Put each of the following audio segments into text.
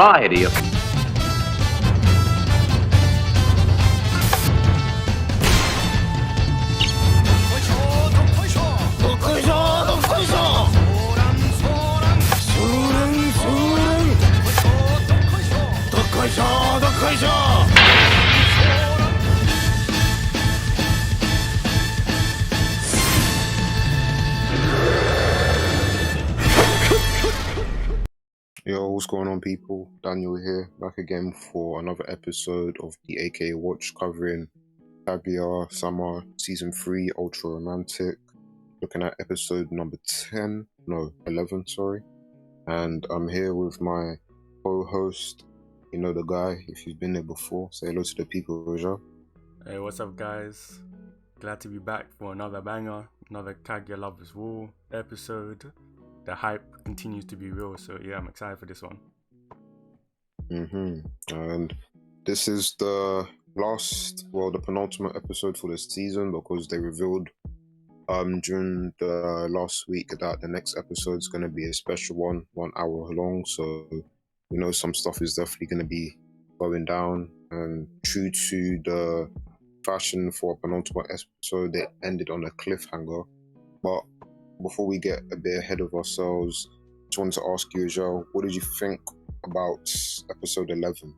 society. Yo, what's going on, people? Daniel here, back again for another episode of the TheAKwatch covering Kaguya-Sama Season 3 Ultra Romantic. Looking at episode number 11, sorry. And I'm here with my co-host, you know the guy, if you've been there before. Say hello to the people, Roja. Hey, what's up, guys? Glad to be back for another banger, another Kaguya Lovers War episode. The hype continues to be real, so yeah, I'm excited for this one. And this is the the penultimate episode for this season, because they revealed during the last week that the next episode is going to be a special one, 1 hour long. So we know some stuff is definitely going to be going down. And true to the fashion for a penultimate episode, they ended on a cliffhanger. But before we get a bit ahead of ourselves, just wanted to ask you, Joe, what did you think about episode 11?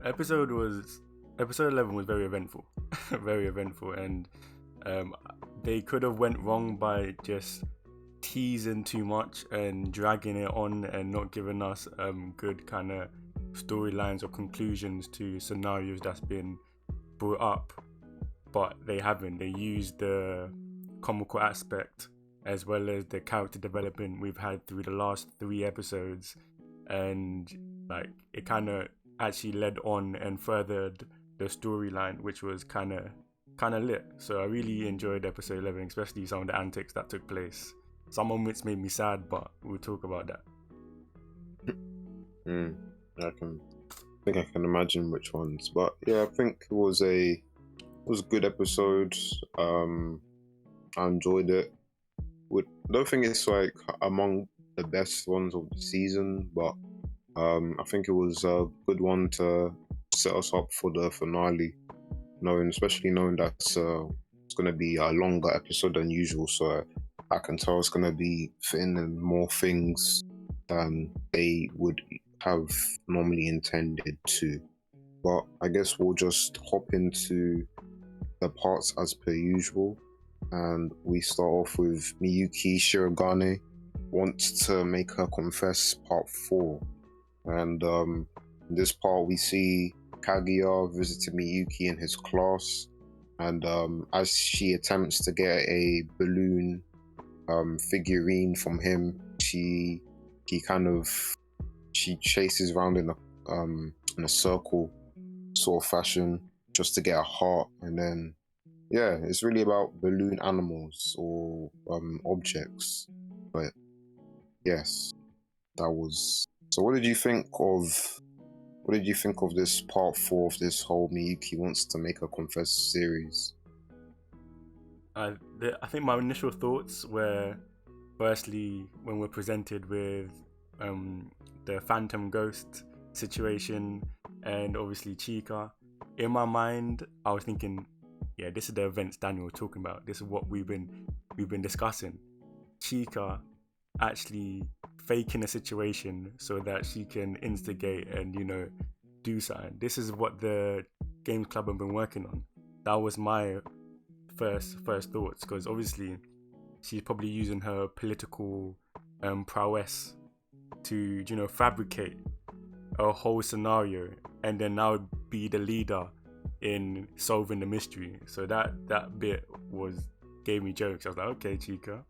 Episode 11 was very eventful, very eventful, and they could have went wrong by just teasing too much and dragging it on and not giving us good kind of storylines or conclusions to scenarios that's been brought up, but they haven't. They used the comical aspect as well as the character development we've had through the last 3 episodes, and like it kind of actually led on and furthered the storyline, which was kind of lit. So I really enjoyed episode 11, especially some of the antics that took place. Some moments made me sad, but we'll talk about that. I think I can imagine which ones, but yeah, I think it was a good episode. I enjoyed it. I don't think it's like among the best ones of the season, but I think it was a good one to set us up for the finale. Especially knowing that it's going to be a longer episode than usual, so I can tell it's going to be fitting in more things than they would have normally intended to. But I guess we'll just hop into the parts as per usual. And we start off with Miyuki Shirogane wants to make her confess part 4. And in this part we see Kaguya visiting Miyuki in his class, and as she attempts to get a balloon figurine from him, she chases around in a circle sort of fashion just to get a heart. And then yeah, it's really about balloon animals or objects. But yes, that was. So what did you think of this part 4 of this whole Miyuki wants to make a confess series? I think my initial thoughts were, firstly, when we're presented with the phantom ghost situation and obviously Chika, in my mind I was thinking, yeah, this is the events Daniel was talking about. This is what we've been discussing. Chika actually faking a situation so that she can instigate and do something. This is what the Games Club have been working on. That was my first thoughts, because obviously she's probably using her political prowess to fabricate a whole scenario and then now be the leader in solving the mystery. So that bit gave me jokes. I was like, okay, Chika,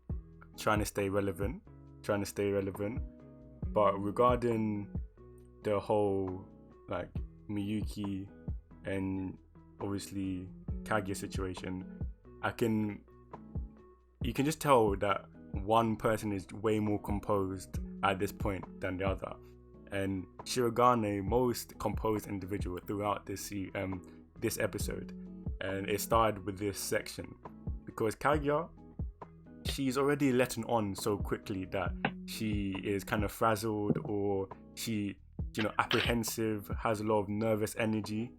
trying to stay relevant. But regarding the whole like Miyuki and obviously Kaguya situation, you can just tell that one person is way more composed at this point than the other, and Shirogane, most composed individual throughout this episode. And it started with this section because Kaguya, she's already letting on so quickly that she is kind of frazzled, or she, apprehensive, has a lot of nervous energy,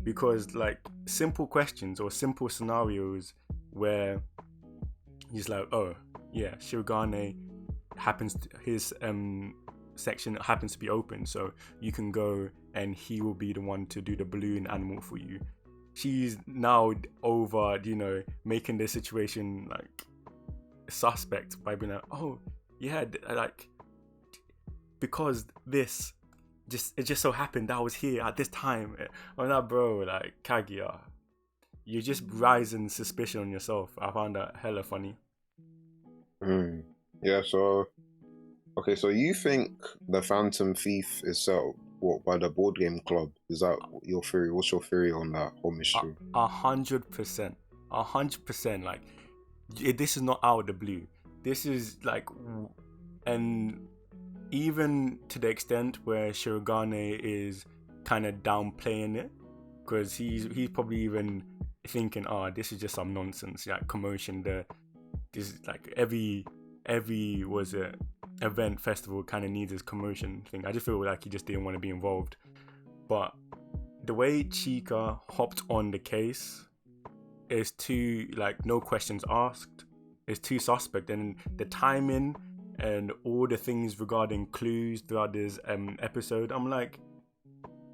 because like simple questions or simple scenarios where he's like, oh yeah, Shirogane his section happens to be open, so you can go and he will be the one to do the balloon animal for you. She's now over, making the situation like suspect by being like, oh yeah, like because it just so happened that I was here at this time. Oh no, bro, like Kaguya, you're just rising suspicion on yourself. I found that hella funny. Yeah, so okay, so you think the Phantom Thief is set up by the board game club? Is that your theory? What's your theory on that whole mystery? 100%, 100%. Like, this is not out of the blue. This is like, and even to the extent where Shirogane is kind of downplaying it, because he's probably even thinking, this is just some nonsense, like commotion. This is like every was it event festival kind of needs this commotion thing. I just feel like he just didn't want to be involved. But the way Chika hopped on the case is too, like, no questions asked. It's too suspect, and the timing and all the things regarding clues throughout this episode, I'm like,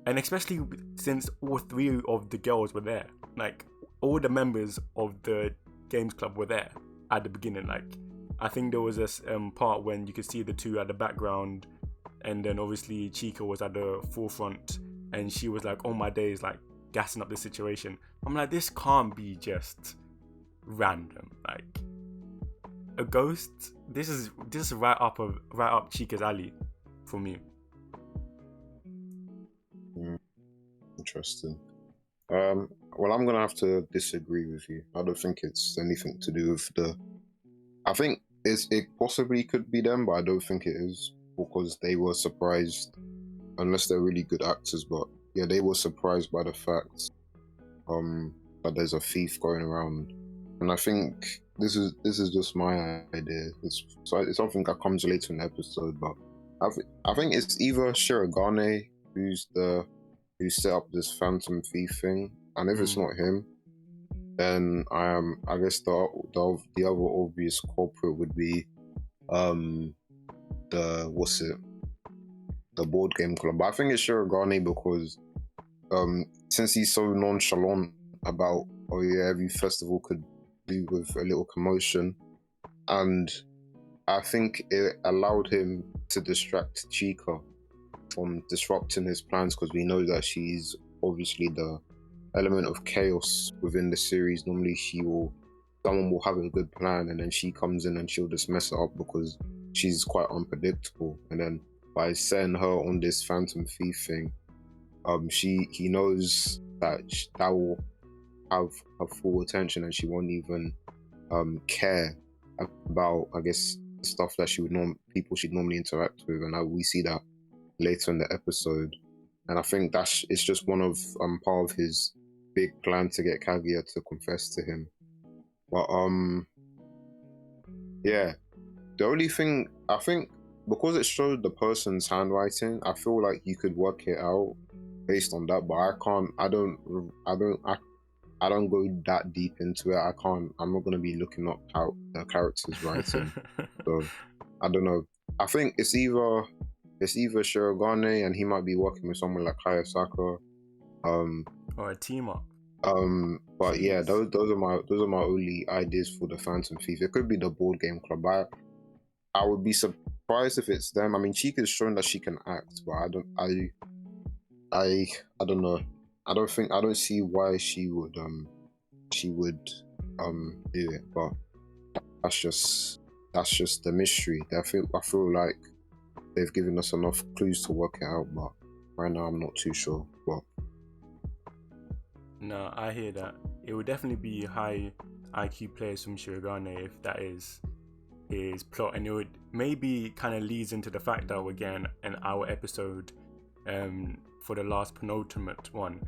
and especially since all three of the girls were there, like all the members of the games club were there at the beginning. Like, I think there was this part when you could see the two at the background, and then obviously Chika was at the forefront, and she was like, oh my days, like gassing up the situation. I'm like, this can't be just random, like a ghost. This is right up Chika's alley for me. Interesting. Well, I'm gonna have to disagree with you. I don't think it's anything to do with I think it possibly could be them, but I don't think it is, because they were surprised, unless they're really good actors. But yeah, they were surprised by the fact that there's a thief going around, and I think this is just my idea. It's something that comes later in the episode, but I think it's either Shirogane who set up this Phantom Thief thing, and if it's not him, then I guess the other obvious culprit would be the board game club. But I think it's Shirogane because since he's so nonchalant about, oh yeah, every festival could do with a little commotion, and I think it allowed him to distract Chika from disrupting his plans, because we know that she's obviously the element of chaos within the series. Normally someone will have a good plan, and then she comes in and she'll just mess it up because she's quite unpredictable. And then by setting her on this Phantom Thief thing, he knows that will have her full attention, and she won't even care about, I guess, stuff that people she'd normally interact with, and we see that later in the episode. And I think it's just one of part of his big plan to get Kaguya to confess to him. But yeah, the only thing, I think, because it showed the person's handwriting, I feel like you could work it out based on that, but I don't go that deep into it. I'm not going to be looking up how the character's writing. So I don't know. I think it's either Shirogane, and he might be working with someone like Hayasaka, or a team up. But yeah, those are my only ideas for the Phantom Thief. It could be the board game club. I would be surprised if it's them. I mean, Chika's shown that she can act, but I don't know. I don't see why she would do it. But that's just the mystery. I feel like they've given us enough clues to work it out, but right now I'm not too sure. But no, I hear that. It would definitely be high IQ players from Shirogane if that is his plot, and it would maybe kind of leads into the fact that we're getting an hour episode for the last penultimate one,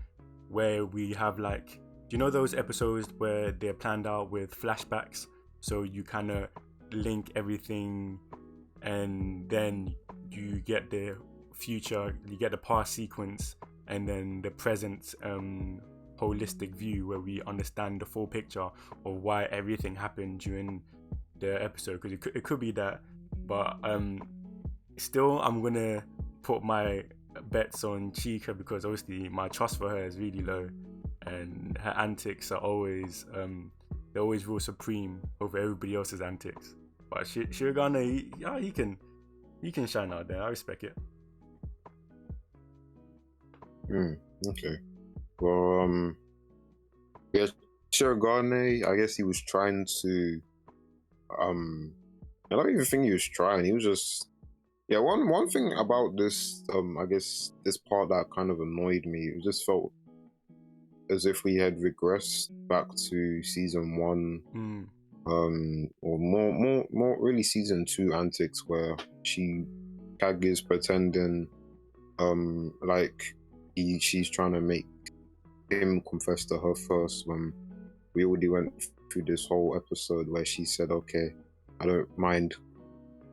where we have, like, do you know those episodes where they're planned out with flashbacks, so you kind of link everything and then you get the future, you get the past sequence, and then the present holistic view where we understand the full picture of why everything happened during the episode. Because it could be that, but still I'm gonna put my bets on Chica, because obviously my trust for her is really low, and her antics are always they always rule supreme over everybody else's antics. But Shirogane, he can shine out there. I respect it. Okay. Well, yeah, Shirogane, I guess he was trying to, I don't even think he was trying. He was just, yeah. One thing about this, I guess this part that kind of annoyed me, it just felt as if we had regressed back to season 1, or more really season 2 antics, where Kaguya's pretending, like she's trying to make him confess to her first, when we already went through this whole episode where she said, okay, I don't mind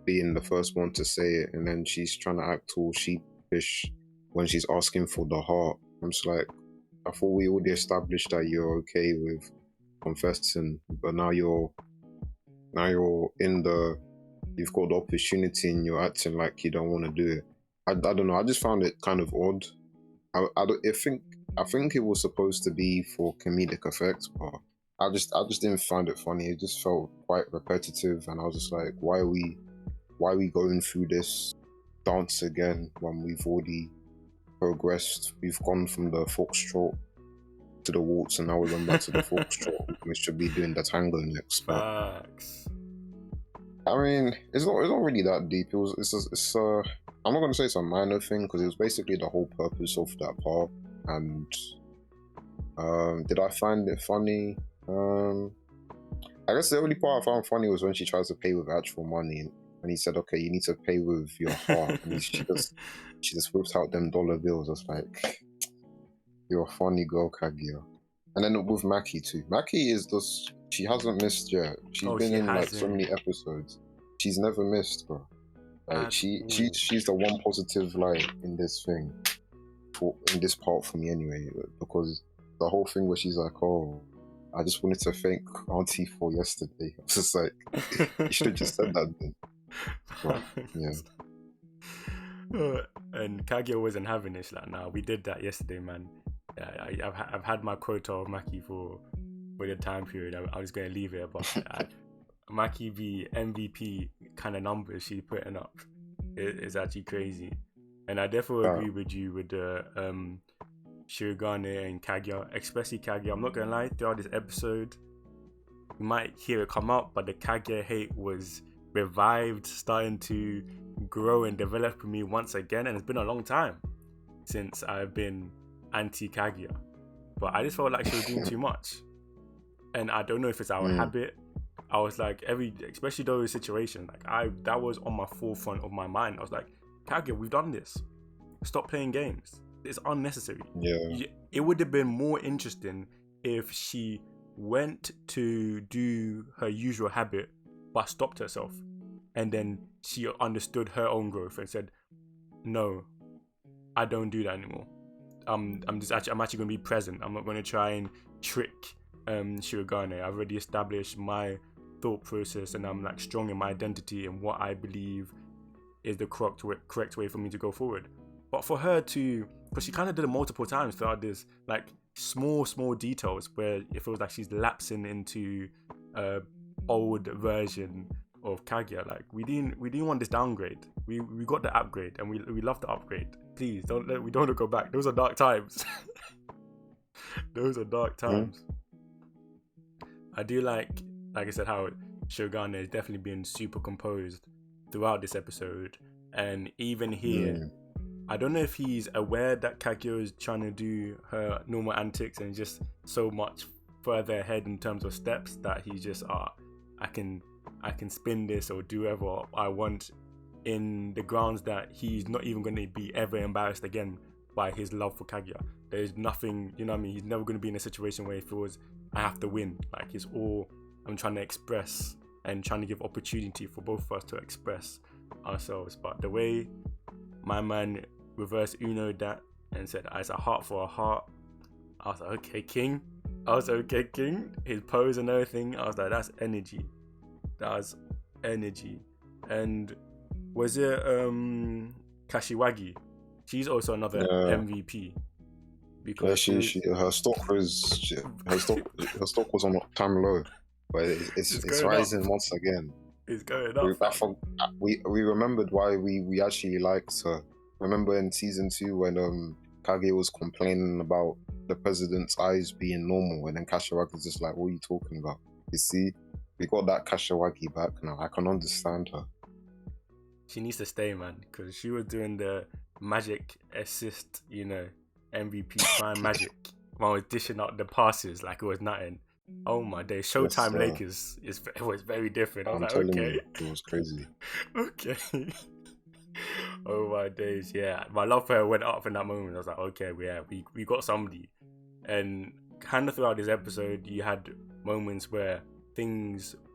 being the first one to say it, and then she's trying to act all sheepish when she's asking for the heart. I'm just like, I thought we already established that you're okay with confessing, but now you've got the opportunity and you're acting like you don't want to do it. I don't know. I just found it kind of odd. I think it was supposed to be for comedic effect, but I just didn't find it funny. It just felt quite repetitive, and I was just like, why are we going through this dance again when we've already progressed? We've gone from the foxtrot to the waltz, and now we're going back to the foxtrot. We should be doing the tango next. But I mean, it's not really that deep. It's I'm not going to say it's a minor thing, because it was basically the whole purpose of that part. And did I find it funny? I guess the only part I found funny was when she tries to pay with actual money, and he said, okay, you need to pay with your heart. And she just whips out them dollar bills. I was like, you're a funny girl, Kaguya. And then with Maki too. Maki is just, she hasn't missed yet. She's been in like so many episodes. She's never missed, bro. Like she's the one positive light in this thing, in this part for me anyway. Because the whole thing where she's like, oh, I just wanted to thank Auntie for yesterday. I was just like, you should have just said that then. But, yeah. And Kaguya wasn't having this. Like, nah, we did that yesterday, man. I've had my quota of Maki for the time period. I was going to leave it, but Maki v MVP kind of numbers she's putting up is actually crazy. And I definitely agree with you with the Shirogane and Kaguya, especially Kaguya. I'm not going to lie, throughout this episode, you might hear it come up, but the Kaguya hate was revived, starting to grow and develop for me once again. And it's been a long time since I've been anti-Kaguya, but I just felt like she was doing too much. And I don't know if it's our habit. I was like, especially those situations, like that was on my forefront of my mind. I was like, Kaguya, we've done this. Stop playing games. It's unnecessary. Yeah. It would have been more interesting if she went to do her usual habit, but stopped herself, and then she understood her own growth and said, "No, I don't do that anymore. I'm actually going to be present. I'm not going to try and trick Shirogane. I've already established my thought process, and I'm like strong in my identity and what I believe is the correct way for me to go forward." But for her to, because she kind of did it multiple times throughout this, like small details where it feels like she's lapsing into old version of Kaguya. Like we didn't want this downgrade. We got the upgrade, and we love the upgrade. Please don't want to go back. Those are dark times. Those are dark times. I do like I said, how Shirogane has definitely been super composed throughout this episode, and even here, I don't know if he's aware that Kaguya is trying to do her normal antics and just so much further ahead in terms of steps that he's just I can spin this or do whatever I want, in the grounds that he's not even going to be ever embarrassed again by his love for Kaguya. There's nothing, you know what I mean? He's never going to be in a situation where he feels I have to win. Like, it's all I'm trying to express and trying to give opportunity for both of us to express ourselves. But the way my man reverse Uno that and said, "It's a heart for a heart." I was like, "Okay, King." I was like, "Okay, King." His pose and everything. I was like, "That's energy. That's energy." And was it Kashiwagi? She's also another MVP because she her stock her stock was on a time low, but it's rising up once again. It's going up. We remembered why we actually liked her. Remember in season 2 when Kage was complaining about the president's eyes being normal, and then Kashiwagi's just like, "What are you talking about?" You see, we got that Kashiwagi back now. I can understand her. She needs to stay, man, because she was doing the magic assist, MVP prime magic. While I was dishing out the passes like it was nothing. Oh my days, Showtime Lakers it was very different. I was like, okay, it was crazy. Okay. Oh my days, yeah. My love for her went up in that moment. I was like, okay, we got somebody. And kind of throughout this episode, you had moments where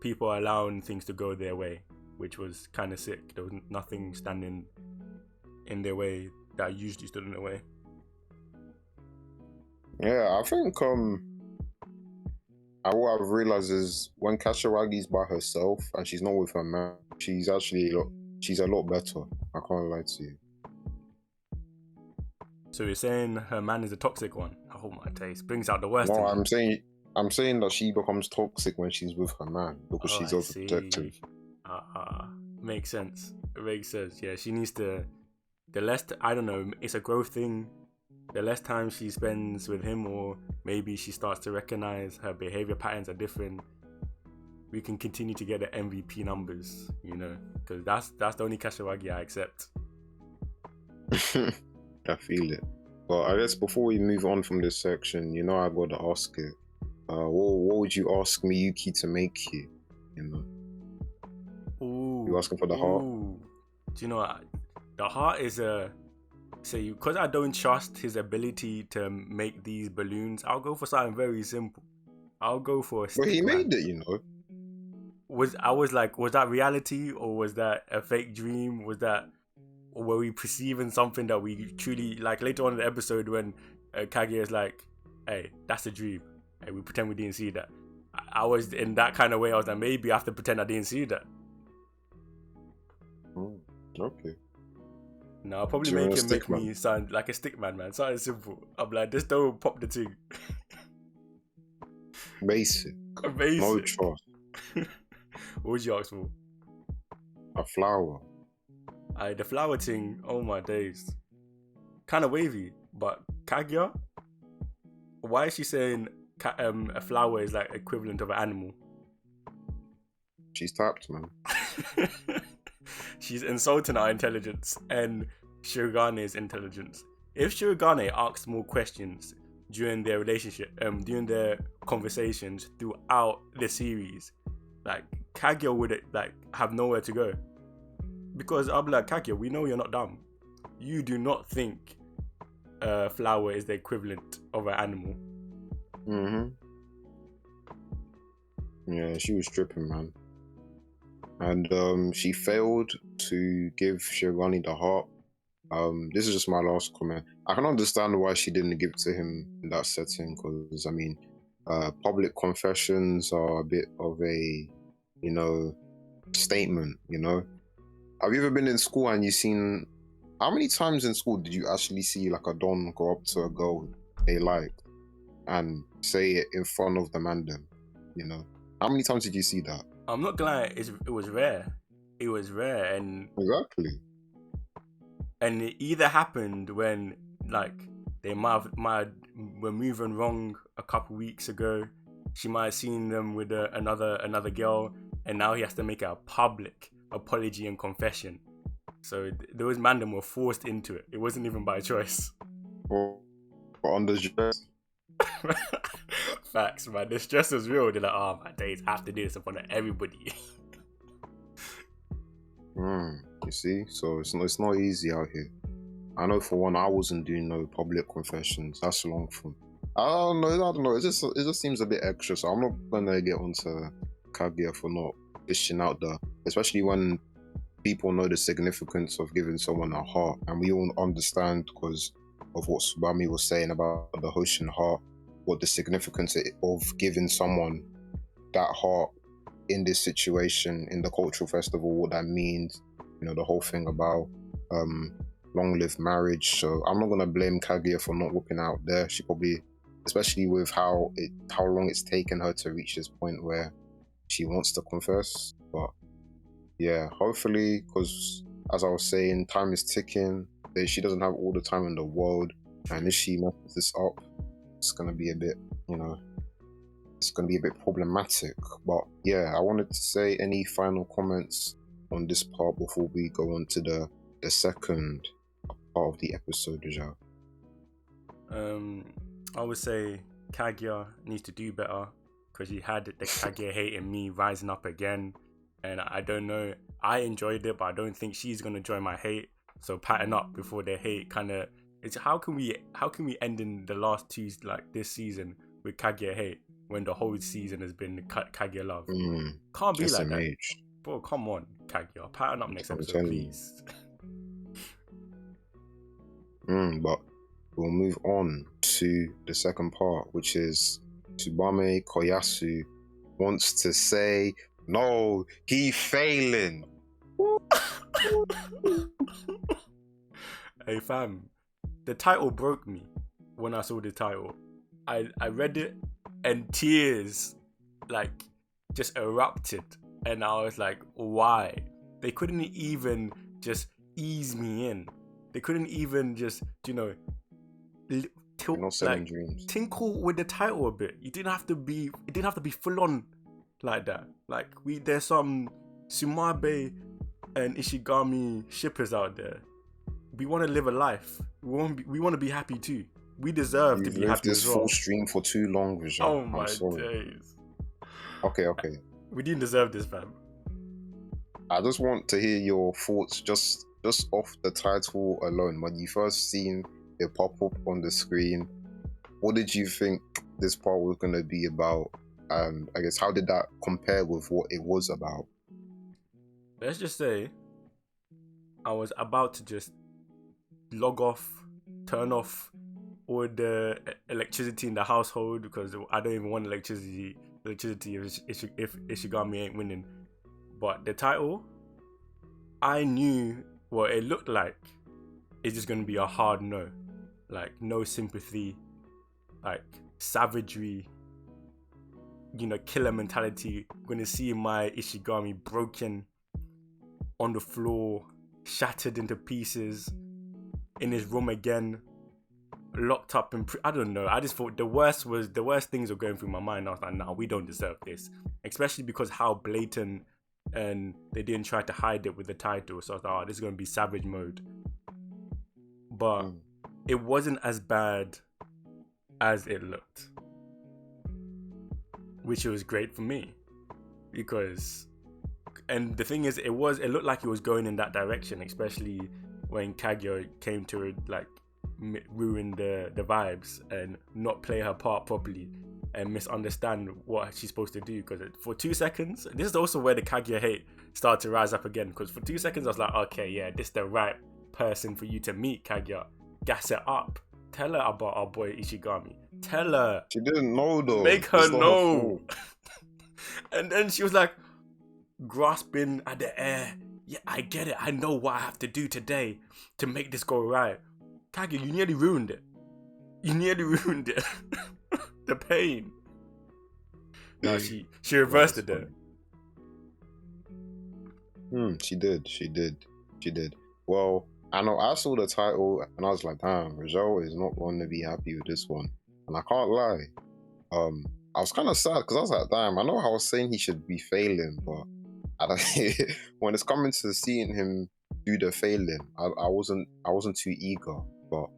people are allowing things to go their way, which was kind of sick. There was nothing standing in their way that usually stood in the way. Yeah, I think what I've realized is when Kashiwagi's by herself and she's not with her man, she's a lot better. I can't lie to you. So you're saying her man is a toxic one? Oh my days, brings out the worst. No, I'm saying that she becomes toxic when she's with her man because she's overprotective. Makes sense. It makes sense. Yeah, she needs to. The less I don't know, it's a growth thing. The less time she spends with him, or maybe she starts to recognize her behavior patterns are different, we can continue to get the MVP numbers, because that's the only Kashiwagi I accept. I feel it. But I guess before we move on from this section, I got to ask it. What would you ask Miyuki to make you? Ooh, you asking for the heart? Do you know what? The heart is because I don't trust his ability to make these balloons, I'll go for something very simple. I'll go for a stick. But he made it, Was that reality, or was that a fake dream? Or were we perceiving something that we truly, like later on in the episode when Kaguya is like, "Hey, that's a dream. Hey, we pretend we didn't see that." I was in that kind of way. I was like, maybe I have to pretend I didn't see that. Okay. No, I'll probably make me sound like a stick man. Something simple. I'm like, just don't pop the thing. Basic. No trust. What would you ask for? A flower. The flower thing, oh my days. Kind of wavy, but Kaguya? Why is she saying a flower is like equivalent of an animal? She's tapped, man. She's insulting our intelligence and Shirogane's intelligence. If Shirogane asks more questions during their relationship, during their conversations throughout the series, like Kaguya would have nowhere to go. Because I'll be like, Kaguya, we know you're not dumb. You do not think a flower is the equivalent of an animal. Yeah, she was tripping, man. And she failed to give Shirogane the heart. This is just my last comment. I can understand why she didn't give it to him in that setting, because public confessions are a bit of a, statement. Have you ever been in school and you seen? How many times in school did you actually see like a don go up to a girl they liked and say it in front of the man them? How many times did you see that? I'm not gonna lie, it was rare. It was rare, and exactly. And it either happened when they might were moving wrong a couple weeks ago. She might have seen them with another girl, and now he has to make a public apology and confession. So those mandem were forced into it. It wasn't even by choice. Or on the stress. Facts, man. The stress is real. They're like, oh my days, I have to do this in front of everybody. You see, so it's not easy out here. I know for one, I wasn't doing no public confessions. That's long for. I don't know. It just seems a bit extra. So I'm not gonna get onto Kaguya for not dishing out especially when people know the significance of giving someone a heart, and we all understand because of what Tsubame was saying about the Hoshin heart, what the significance of giving someone that heart in this situation, in the cultural festival, what that means, the whole thing about long live marriage. So I'm not gonna blame Kaguya for not looking out there. She probably, especially with how long it's taken her to reach this point where she wants to confess. But yeah, hopefully, because as I was saying, time is ticking. She doesn't have all the time in the world, and if she messes this up, it's gonna be a bit, it's gonna be a bit problematic. But yeah, I wanted to say any final comments on this part before we go on to the second part of the episode, Joe. I would say Kaguya needs to do better because he had the Kaguya hate in me rising up again, and I don't know. I enjoyed it, but I don't think she's gonna join my hate. So pattern up before their hate kind of. It's how can we end in the last two this season with Kaguya hate when the whole season has been Kaguya love? Can't be like that, bro. Come on, Kaguya, pattern up next episode, please. But we'll move on to the second part, which is Tsubame Koyasu wants to say no, he failing. Hey fam, the title broke me when I saw the title. I read it and tears just erupted, and I was like, why? They couldn't even just ease me in. They couldn't even just tinkle with the title a bit. It didn't have to be full on like that. There's some Tsubame and Ishigami shippers out there. We want to live a life. We want to be happy too. We deserve to be happy this as well. Full stream for too long, Vijay. Oh my days. Okay. We didn't deserve this, fam. I just want to hear your thoughts just off the title alone. When you first seen it pop up on the screen, what did you think this part was going to be about? And I guess how did that compare with what it was about? Let's just say I was about to just log off, turn off all the electricity in the household because I don't even want electricity if Ishigami ain't winning. But the title, I knew what it looked like. It's just going to be a hard no. No sympathy, savagery, killer mentality. I'm going to see my Ishigami broken on the floor, shattered into pieces, in his room again, locked up in I don't know. I just thought the worst things were going through my mind. I was like, nah, we don't deserve this. Especially because how blatant, and they didn't try to hide it with the title. So I was like, this is going to be savage mode. But it wasn't as bad as it looked. Which was great for me. Because, and the thing is, it looked like it was going in that direction, especially when Kaguya came to ruin the vibes and not play her part properly and misunderstand what she's supposed to do. Because for 2 seconds, this is also where the Kaguya hate started to rise up again. Because for 2 seconds, I was like, okay, yeah, this is the right person for you to meet, Kaguya. Gas it up. Tell her about our boy Ishigami. Tell her. She didn't know though. Make her know. And then she was grasping at the air. Yeah, I get it. I know what I have to do today to make this go right. Kaguya, you nearly ruined it. The pain. No, she reversed it there. She did. Well, I know I saw the title and I was like, damn, Rajal is not going to be happy with this one. And I can't lie. I was kind of sad because I was like, damn, I know I was saying he should be failing, but when it's coming to seeing him do the failing, I wasn't too eager. But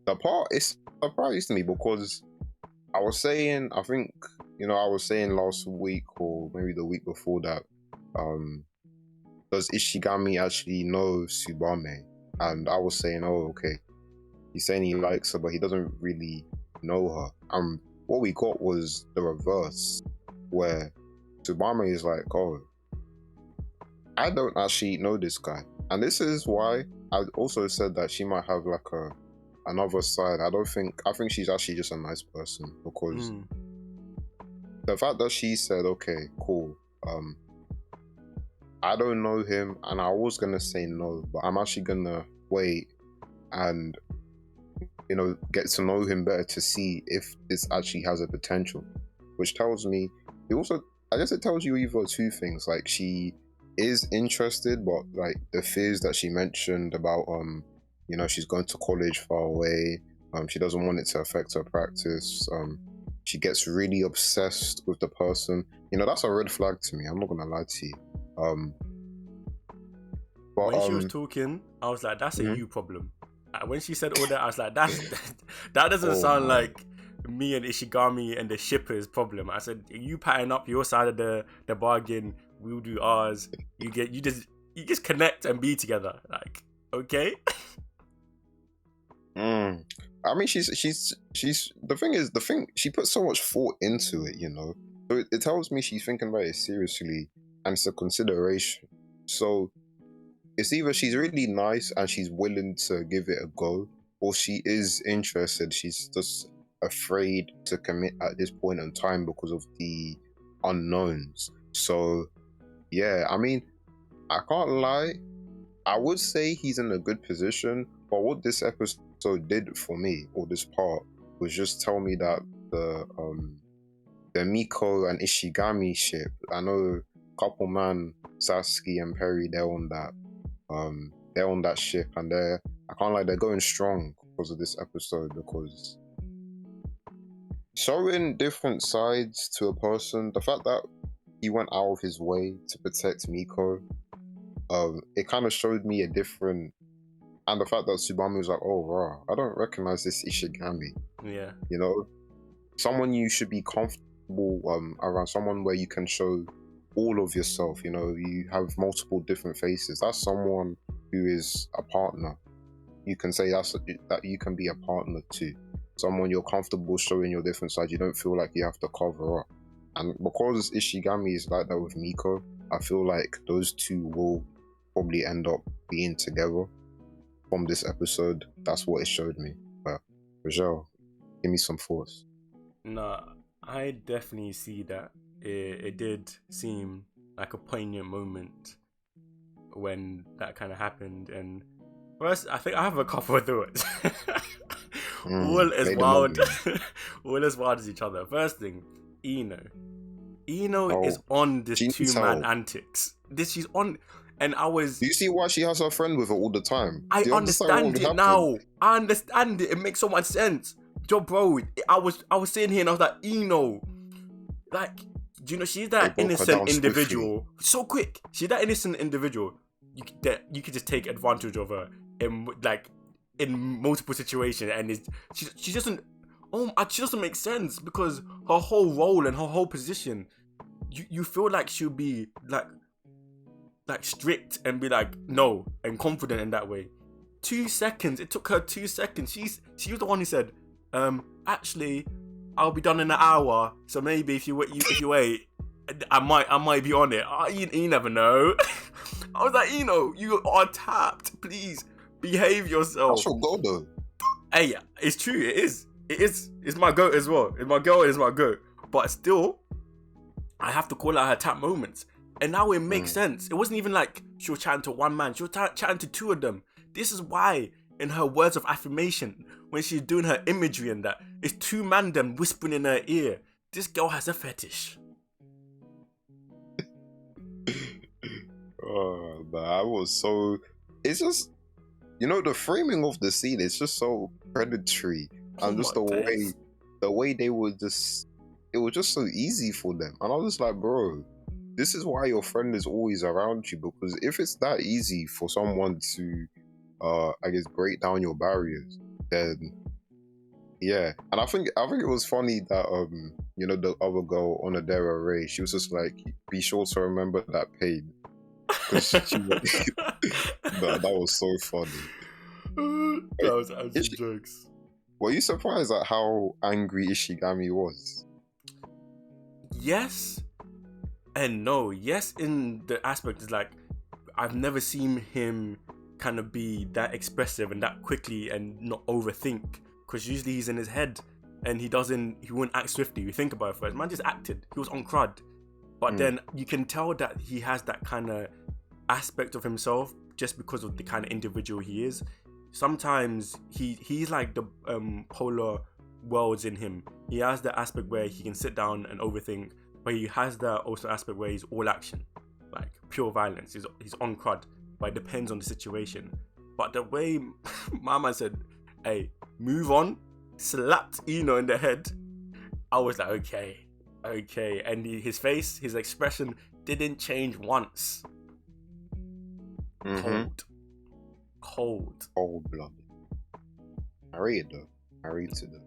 the part is surprised me because I was saying, I think, I was saying last week or maybe the week before that, does Ishigami actually know Tsubame? And I was saying, oh, okay, he's saying he likes her, but he doesn't really know her. What we got was the reverse, where Tsubame is like, oh, I don't actually know this guy, and this is why I also said that she might have like another side. I think she's actually just a nice person, because the fact that she said, okay, cool, I don't know him, and I was gonna say no, but I'm actually gonna wait and get to know him better to see if this actually has a potential. Which tells me, I guess it tells you either two things. Like, she is interested, but like the fears that she mentioned about she's going to college far away, she doesn't want it to affect her practice, she gets really obsessed with the person. That's a red flag to me, I'm not gonna lie to you. But when she was talking, I was like, that's a you problem. When she said all that, I was like, that doesn't sound like me and Ishigami and the shippers problem. I said, you pattern up your side of the bargain, we'll do ours. You just connect and be together. Like, okay. I mean, she's the thing she puts so much thought into it, so it tells me she's thinking about it seriously and it's a consideration. So it's either she's really nice and she's willing to give it a go, or she is interested, she's just afraid to commit at this point in time because of the unknowns. So yeah, I mean, I can't lie, I would say he's in a good position, but what this episode did for me, or this part, was just tell me that the Miko and Ishigami ship, I know couple man Sasuke and Perry, they're on that ship, and I can't lie, they're going strong because of this episode, because showing different sides to a person, the fact that he went out of his way to protect Miko, it kind of showed me a different, and the fact that Tsubame was like, oh wow, I don't recognize this Ishigami. Yeah. Someone you should be comfortable around, someone where you can show all of yourself, you have multiple different faces. That's someone who is a partner. You can say that you can be a partner to someone you're comfortable showing your different sides. You don't feel like you have to cover up. And because Ishigami is like that with Miko, I feel like those two will probably end up being together from this episode. That's what it showed me. But Rajel, give me some thoughts. No, I definitely see that. It did seem like a poignant moment when that kind of happened. And first, I think I have a couple of thoughts. All as wild as each other. First thing, Ino is on this two-man antics. She's on, and I was. Do you see why she has her friend with her all the time? I understand it now. I understand it. It makes so much sense. Yo, bro, I was sitting here and I was like, Ino, like, she's that innocent individual. So quick. She's that innocent individual. You could just take advantage of her in multiple situations, and she doesn't. She doesn't make sense, because her whole role and her whole position, you feel like she'll be like strict and be like no and confident in that way. 2 seconds. It took her 2 seconds. She was the one who said, actually, I'll be done in an hour. So maybe if you wait, I might be on it. You never know. I was like, you are tapped. Please behave yourself. That's your goal, though. Hey, it's true. It is. It's my goat as well. It's my girl. It's my goat. But still, I have to call out her tap moments. And now it makes sense. It wasn't even like she was chatting to one man. She was chatting to two of them. This is why, in her words of affirmation, when she's doing her imagery and that, it's two man them whispering in her ear. This girl has a fetish. Oh, that was so. It's just, the framing of the scene. It's just so predatory, and just the way they were just. It was just so easy for them, and I was just like, bro, this is why your friend is always around you, because if it's that easy for someone to, I guess, break down your barriers, then yeah. And I think it was funny that the other girl, Onodera Ray, she was just like, be sure to remember that pain. That was so funny. That was actually jokes. Were you surprised at how angry Ishigami was? Yes and no. Yes, in the aspect is like, I've never seen him kind of be that expressive and that quickly and not overthink, because usually he's in his head and he wouldn't act swiftly. You think about it first, man just acted, he was on crud, but then you can tell that he has that kind of aspect of himself just because of the kind of individual he is. Sometimes he's like the polar worlds in him. He has the aspect where he can sit down and overthink, but he has that also aspect where he's all action, like pure violence. He's on crud, but it depends on the situation. But the way my man said, hey, move on, slapped Ino in the head, I was like, okay. And his face, his expression didn't change once. Cold blooded. I rate it though. I rate it though.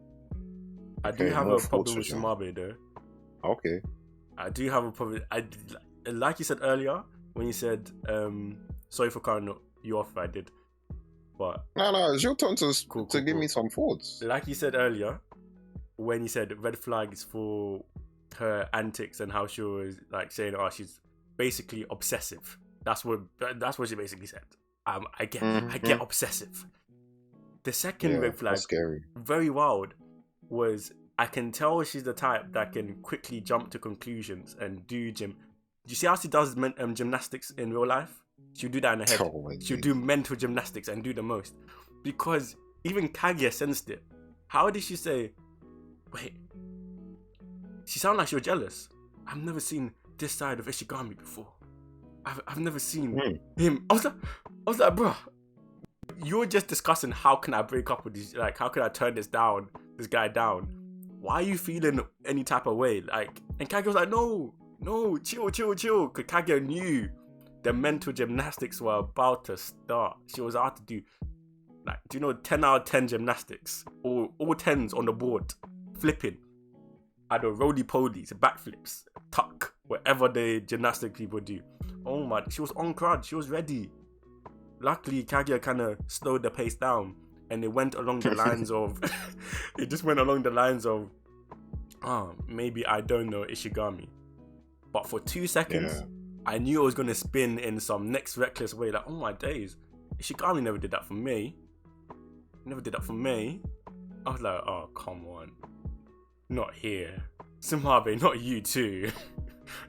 I do have a problem with Tsubame though. Okay. I do have a problem. Like you said earlier, when you said, sorry for cutting you off, I did. But no, it's your turn to give cool. me some thoughts. Like you said earlier, when you said red flags for her antics and how she was like saying, oh, she's basically obsessive. That's what she basically said. I get obsessive. The second red flag, scary, very wild, was I can tell she's the type that can quickly jump to conclusions and do gym. Do you see how she does gymnastics in real life? She'll do that in her head. She'll do mental gymnastics and do the most. Because even Kaguya sensed it. How did she say, wait, she sounded like she was jealous. I've never seen this side of Ishigami before. I've never seen him. I was like, bro, you're just discussing how can I break up with this, like how can I turn this guy down? Why are you feeling any type of way? Like, and Kaguya was like, no, chill. Because Kaguya knew the mental gymnastics were about to start. She was out to do, like, do you know, 10 out of 10 gymnastics, all 10s on the board, flipping, either roly-polies, backflips, tuck, whatever the gymnastic people do. Oh my, she was on crud, she was ready. Luckily, Kaguya kind of slowed the pace down, and it went along the lines of, maybe I don't know Ishigami. But for 2 seconds, I knew it was going to spin in some next reckless way, like, oh my days, Ishigami never did that for me. I was like, oh, come on. Not here. Tsubame, not you too.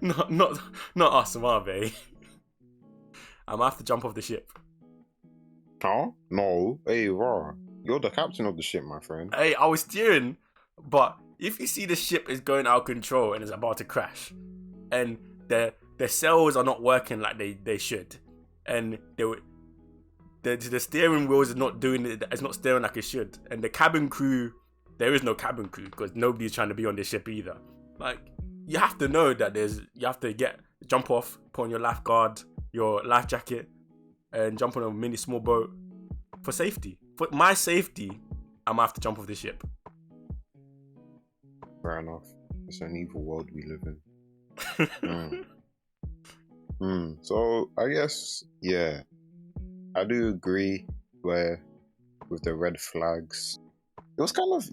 not us, Tsubame. I'm gonna have to jump off the ship. Huh? No. Hey, Ra. You're the captain of the ship, my friend. Hey, I was steering, but if you see the ship is going out of control and is about to crash, and the sails are not working like they should, and the steering wheels is not doing it, it's not steering like it should, and the cabin crew, there is no cabin crew because nobody's trying to be on this ship either. Like, you have to know that you have to jump off, put on your life guard, your life jacket, and jump on a mini small boat for safety. For my safety, I'm gonna have to jump off the ship. Fair enough. It's an evil world we live in. So I guess, yeah, I do agree with the red flags. It was kind of,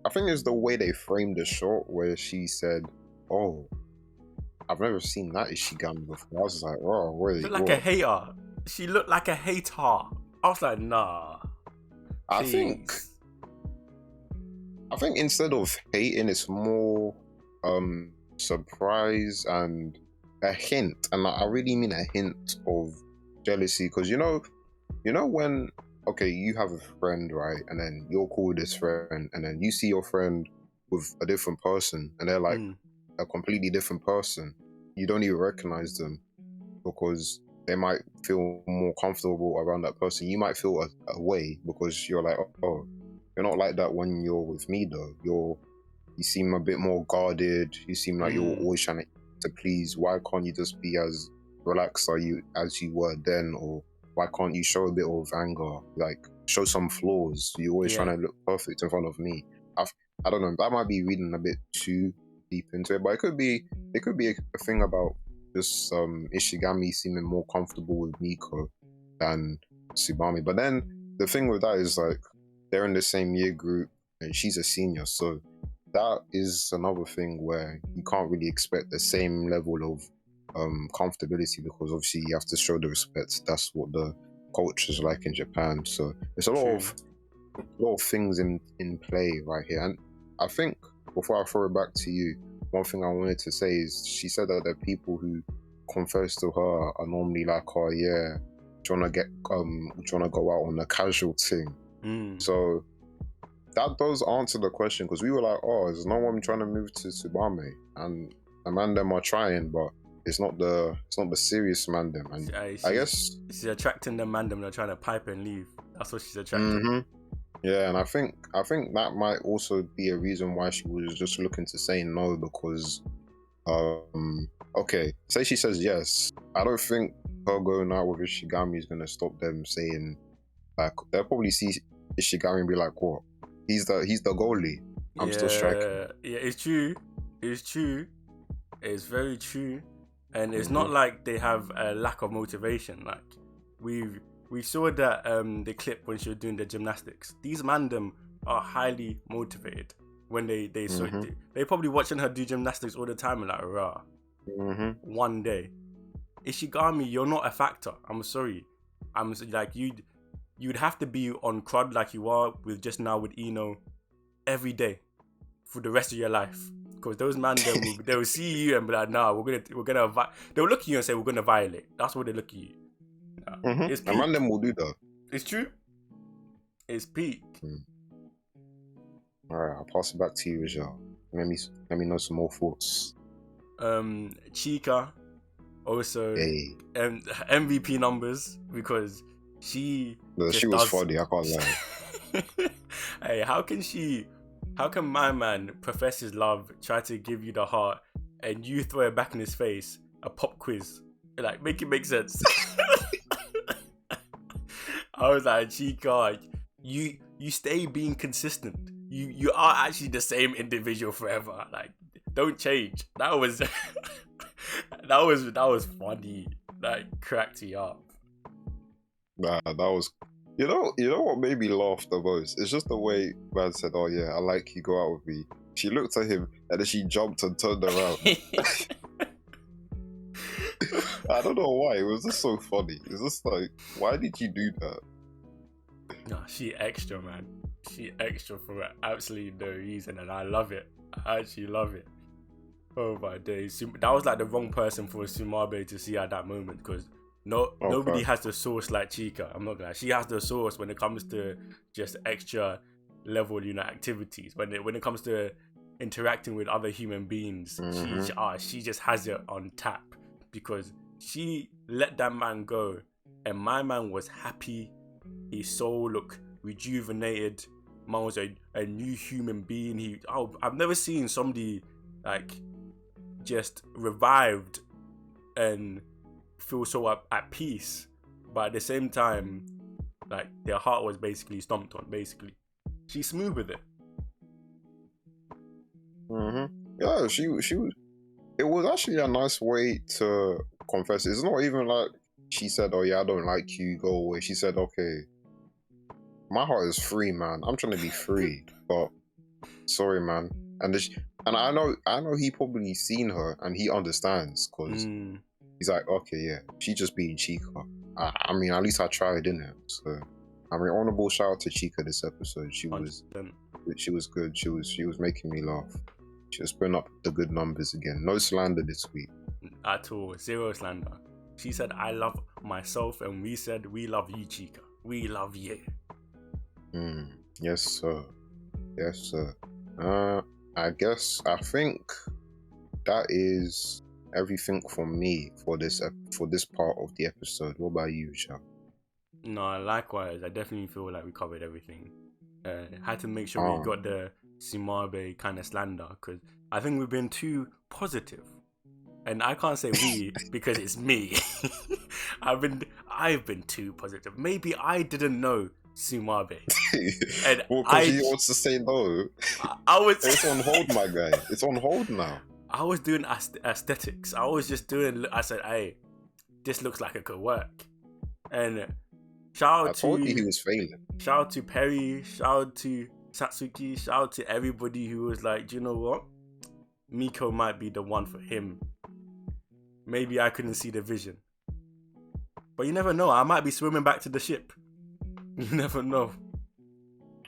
I think it's the way they framed the shot where she said, oh, I've never seen that Ishigami before. I was like, oh, wait. Looked like a hater. She looked like a hater. I was like, nah. I think instead of hating, it's more surprise and a hint. And I really mean a hint of jealousy. Because you know when, okay, you have a friend, right? And then you're cool with this friend, and then you see your friend with a different person, and they're like a completely different person. You don't even recognize them because they might feel more comfortable around that person. You might feel a way because you're like, oh, you're not like that when you're with me though. You seem a bit more guarded. You seem like you're always trying to please. Why can't you just be as relaxed as you were then? Or why can't you show a bit of anger? Like, show some flaws. You're always trying to look perfect in front of me. I don't know. That might be reading a bit too deep into it, but it could be a thing about just Ishigami seeming more comfortable with Miko than Tsubame. But then the thing with that is, like, they're in the same year group and she's a senior, so that is another thing where you can't really expect the same level of comfortability, because obviously you have to show the respect. That's what the culture is like in Japan. So there's a lot of things in play right here. And I think before I throw it back to you, one thing I wanted to say is she said that the people who confess to her are normally like, oh yeah, do you wanna go out on a casual thing? So that does answer the question, because we were like, oh, there's no one trying to move to Tsubame, and the man them are trying, but it's not the serious man them. And I guess she's attracting the man them that are trying to pipe and leave. That's what she's attracting. Mm-hmm. Yeah, and I think that might also be a reason why she was just looking to say no, because okay, say she says yes, I don't think her going out with Ishigami is gonna stop them saying, like, they'll probably see Ishigami and be like, what? He's the goalie. I'm still striking. Yeah, it's true. It's very true. And it's not like they have a lack of motivation. Like we saw that the clip when she was doing the gymnastics. These mandem are highly motivated when they saw it. They probably watching her do gymnastics all the time and like, rah. One day, Ishigami, you're not a factor. I'm sorry. I'm like, you'd have to be on crud like you are with just now with Ino every day for the rest of your life. Because those man, they will see you and be like, nah, we're gonna they'll look at you and say, we're gonna violate. That's what they look at you. It's peak. A man them will do that. It's true. It's peak. Alright, I'll pass it back to you, Ajal. Let me know some more thoughts. Chika also MVP numbers, because she was funny, I can't lie. Hey, how can my man profess his love, try to give you the heart, and you throw it back in his face, a pop quiz? Like, make it make sense. I was like, Chika, you stay being consistent. You are actually the same individual forever. Like, don't change. That was that was funny. Like, cracked me up. Nah, that was. You know what made me laugh the most? It's just the way man said, "Oh yeah, I like you, go out with me." She looked at him and then she jumped and turned around. I don't know why. It was just so funny. It's just like, why did you do that? No, she extra, man. She extra for absolutely no reason, and I love it. I actually love it. Oh my days. That was like the wrong person for Tsubame to see at that moment, because nobody has the sauce like Chika. I'm not gonna lie. She has the sauce when it comes to just extra level, activities. When it comes to interacting with other human beings, she just has it on tap, because she let that man go, and my man was happy. His soul looked rejuvenated. Man was a new human being. I've never seen somebody like just revived and feel so at peace, but at the same time, like, their heart was basically stomped on. Basically, she's smooth with it. Yeah, she was. It was actually a nice way to confess. It's not even like she said, "Oh yeah, I don't like you, go away." She said, "Okay, my heart is free, man. I'm trying to be free, but sorry, man." And I know he probably seen her and he understands, because he's like, okay, yeah, she just being Chika. I mean, at least I tried, innit? So, I mean, honorable shout out to Chika this episode. She was good. She was making me laugh. She was putting up the good numbers again. No slander this week. At all. Zero slander. She said, I love myself, and we said, we love you, Chika. We love you. Yes, sir. Yes, sir. I think that is everything from me for this part of the episode. What about you, Shah? No, likewise. I definitely feel like we covered everything. Had to make sure we got the Tsubame kind of slander, because I think we've been too positive. And I can't say we because it's me. I've been too positive. Maybe I didn't know Tsubame. And well, because he wants to say no. It's on hold, my guy. It's on hold now. I was doing aesthetics. I said, hey, this looks like it could work. And I told you he was failing. Shout out to Perry. Shout out to Satsuki. Shout out to everybody who was like, do you know what? Miko might be the one for him. maybe I couldn't see the vision. But you never know. I might be swimming back to the ship. You never know.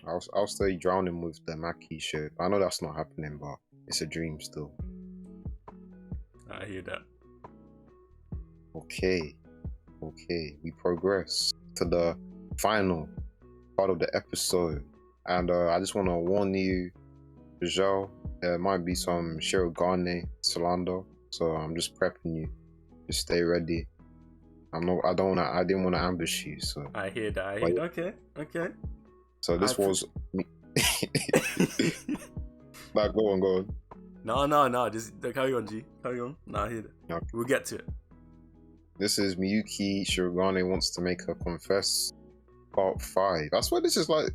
I'll stay drowning with the Maki ship. I know that's not happening, but it's a dream still. I hear that. Okay, we progress to the final part of the episode, and I just want to warn you, Joe, there might be some Shirogane slander, so I'm just prepping you. Just stay ready. I didn't want to ambush you, so. I hear that. Okay. So this was me. Nah, go on. No. Just carry on, G. Carry on. Nah, I hear that. Okay. We'll get to it. This is Miyuki. Shirogane wants to make her confess. Part 5. I swear this is like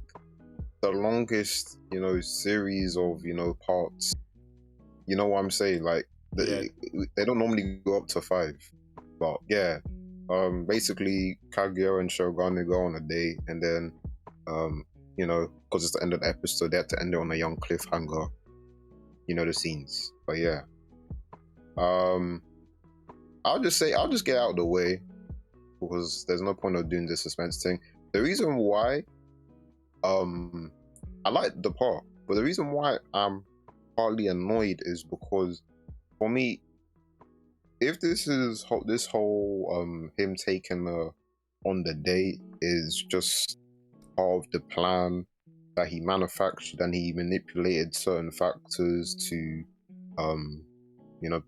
the longest, series of, parts. You know what I'm saying? Like, they don't normally go up to 5. But yeah, basically Kaguya and Shirogane go on a date, and then, because it's the end of the episode, they had to end it on a young cliffhanger. You know the scenes. But yeah. I'll just get out of the way, because there's no point of doing the suspense thing. The reason why I like the part, but the reason why I'm partly annoyed is because, for me, if this whole him taking her on the date is just part of the plan that he manufactured, and he manipulated certain factors to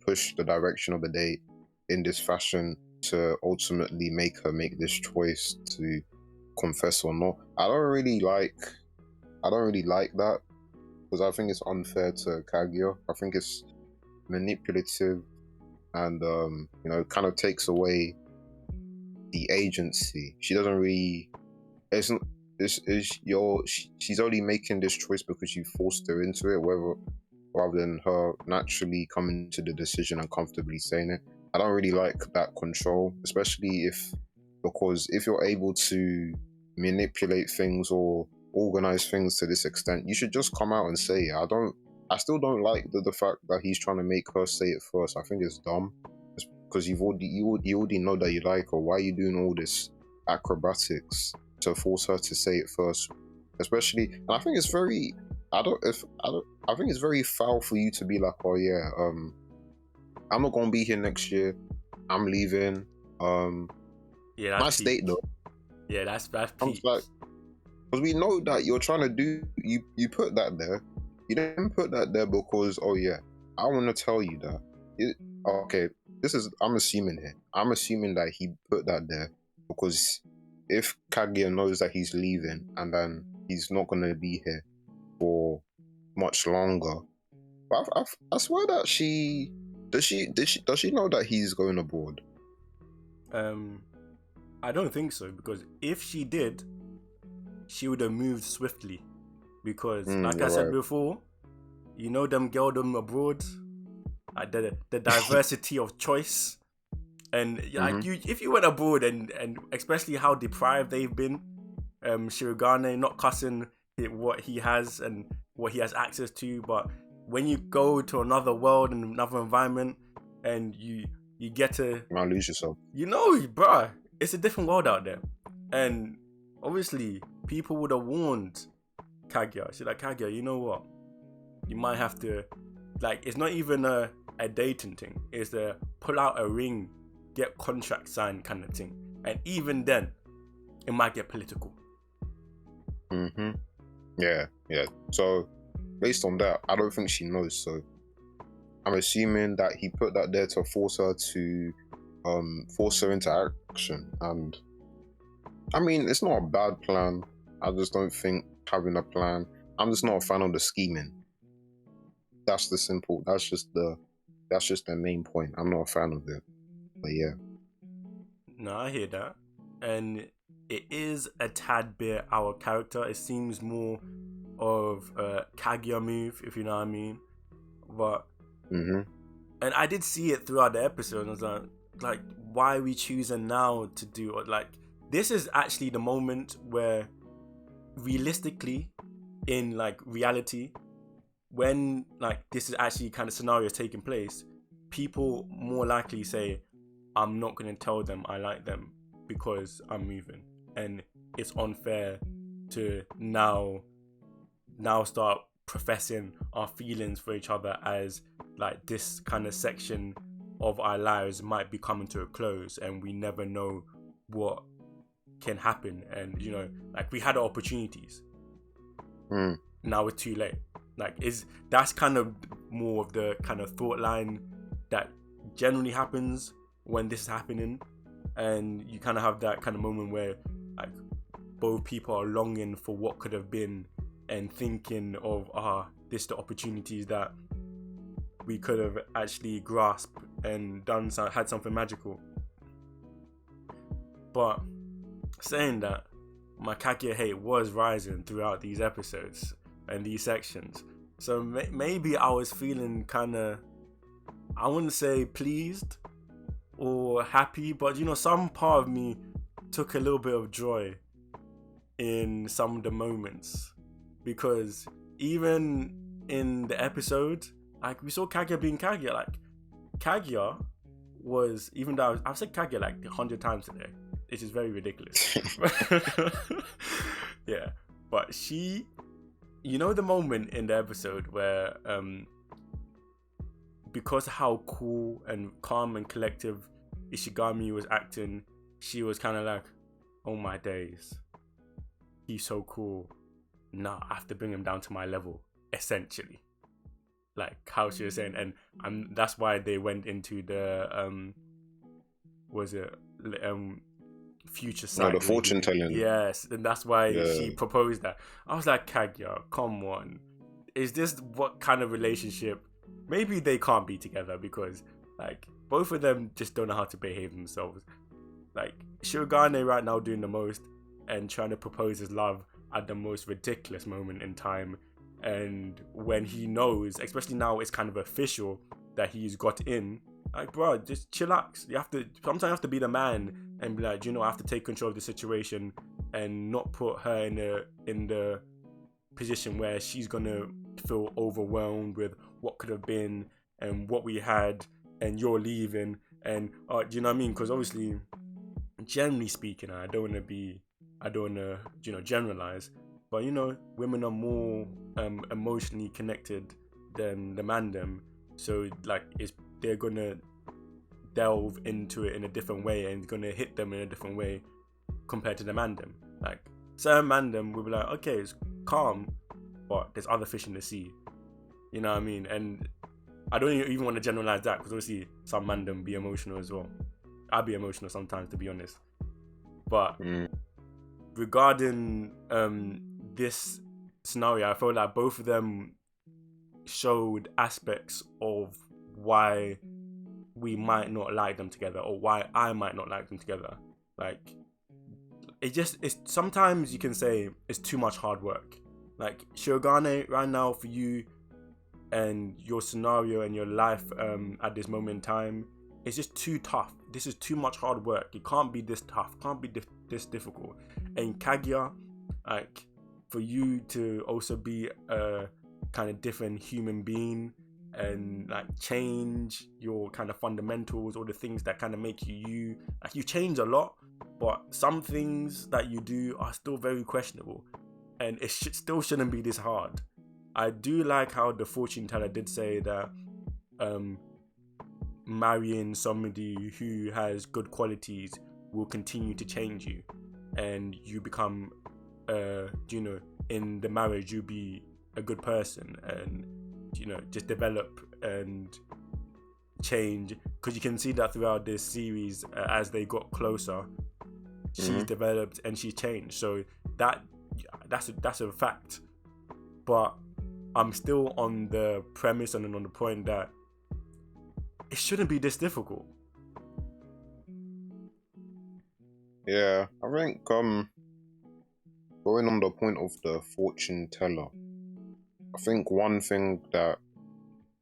push the direction of the date in this fashion to ultimately make her make this choice to confess or not, I don't really like that, because I think it's unfair to Kaguya. I think it's manipulative, and kind of takes away the agency. She doesn't really. She's only making this choice because you forced her into it, rather than her naturally coming to the decision and comfortably saying it. I don't really like that control, especially because if you're able to manipulate things or organize things to this extent, you should just come out and say it. I still don't like the fact that he's trying to make her say it first. I think it's dumb. It's because you already know that you like her. Why are you doing all this acrobatics to force her to say it first? Especially, and I think it's very I think it's very foul for you to be like, oh yeah, I'm not gonna be here next year. I'm leaving. Yeah, my state though. Yeah, that's peak. Like, because we know that you're trying to do. You put that there. You didn't put that there because, oh yeah, I want to tell you that. Okay, I'm assuming here. I'm assuming that he put that there because if Kaguya knows that he's leaving and then he's not gonna be here for much longer, but I swear that does she know that he's going abroad? I don't think so, because if she did, she would have moved swiftly. Because, like I said before, them girldom abroad, the diversity of choice, and if you went abroad and especially how deprived they've been, Shirogane not cussing what he has and what he has access to, but when you go to another world and another environment, and you get to, you might lose yourself. Bruh, it's a different world out there, and obviously people would have warned Kaguya. She's like, Kaguya, you know what? You might have to, like, it's not even a dating thing. It's a pull out a ring, get contract signed kind of thing, and even then, it might get political. Yeah. So, based on that, I don't think she knows. So, I'm assuming that he put that there to force her into action. And I mean, it's not a bad plan. I just don't think having a plan. I'm just not a fan of the scheming. That's just the main point. I'm not a fan of it. But yeah. No, I hear that. And it is a tad bit our character. It seems more of a Kaguya move, if you know what I mean. But and I did see it throughout the episode. I was like, why are we choosing now to do it? Like, this is actually the moment where, realistically, in like reality, when like this is actually kind of scenario taking place, people more likely say, I'm not going to tell them I like them because I'm moving. And it's unfair to now start professing our feelings for each other as like this kind of section of our lives might be coming to a close, and we never know what can happen. And you know, like, we had opportunities. Now it's too late. Like, that's kind of more of the kind of thought line that generally happens when this is happening, and you kind of have that kind of moment where like both people are longing for what could have been and thinking of this the opportunities that we could have actually grasped and had something magical. But saying that, my Kaguya hate was rising throughout these episodes and these sections. So maybe I was feeling kind of, I wouldn't say pleased or happy, but you know, some part of me took a little bit of joy in some of the moments, because even in the episode, like, we saw Kaguya being Kaguya. Like, Kaguya was, even though I've said Kaguya like 100 times today, which is very ridiculous. Yeah, but she, you know, the moment in the episode where because how cool and calm and collective Ishigami was acting, she was kind of like, oh my days, he's so cool, nah, I have to bring him down to my level, essentially. Like how she was saying, and that's why they went into the future side. No, the fortune telling. Yes, and that's why she proposed that. I was like, Kaguya, come on, is this what kind of relationship? Maybe they can't be together because like both of them just don't know how to behave themselves. Like Shirogane right now doing the most and trying to propose his love at the most ridiculous moment in time. And when he knows, especially now it's kind of official that he's got in, like, bro, just chillax. Sometimes you have to be the man and be like, you know, I have to take control of the situation and not put her in the position where she's gonna feel overwhelmed with what could have been and what we had, and you're leaving, and do you know what I mean? Because obviously, generally speaking, I don't want to you know, generalize, but you know, women are more emotionally connected than the man them, so like they're gonna delve into it in a different way and it's gonna hit them in a different way compared to the man them. Like certain man them will be like, okay, it's calm, but there's other fish in the sea, you know what I mean? And I don't even want to generalize that, because obviously some man them be emotional as well. I'll be emotional sometimes, to be honest. But regarding this scenario, I felt like both of them showed aspects of why we might not like them together, or why I might not like them together. Like, it's sometimes you can say it's too much hard work. Like Shirogane right now, for you and your scenario and your life at this moment in time, it's just too tough. This is too much hard work. It can't be this tough, can't be this difficult. And Kaguya, like, for you to also be a kind of different human being and like change your kind of fundamentals, or the things that kind of make you like, you change a lot, but some things that you do are still very questionable, and it still shouldn't be this hard. I do like how the fortune teller did say that marrying somebody who has good qualities will continue to change you, and you become you know, in the marriage you'll be a good person, and you know, just develop and change, because you can see that throughout this series, as they got closer, she's developed and she's changed. So that's a fact. But I'm still on the premise and on the point that it shouldn't be this difficult. Yeah, I think going on the point of the fortune teller, I think one thing that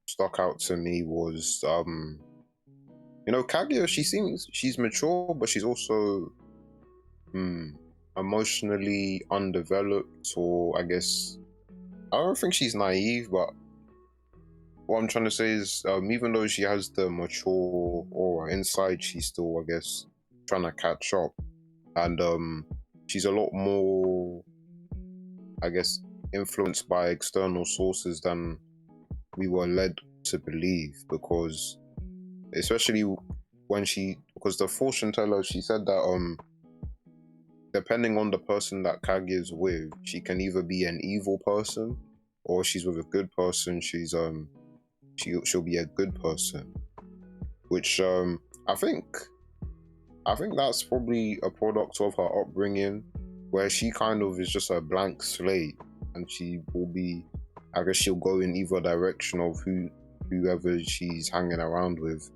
stuck out to me was you know, Kaguya, she's mature, but she's also emotionally undeveloped, or I guess I don't think she's naive, but what I'm trying to say is, even though she has the mature aura inside, she's still, I guess, trying to catch up, and she's a lot more, I guess, influenced by external sources than we were led to believe, because especially because the fortune teller, she said that depending on the person that Kage is with, she can either be an evil person, or she's with a good person, she'll be a good person, which I think that's probably a product of her upbringing, where she kind of is just a blank slate, and she will be, I guess, she'll go in either direction of whoever she's hanging around with,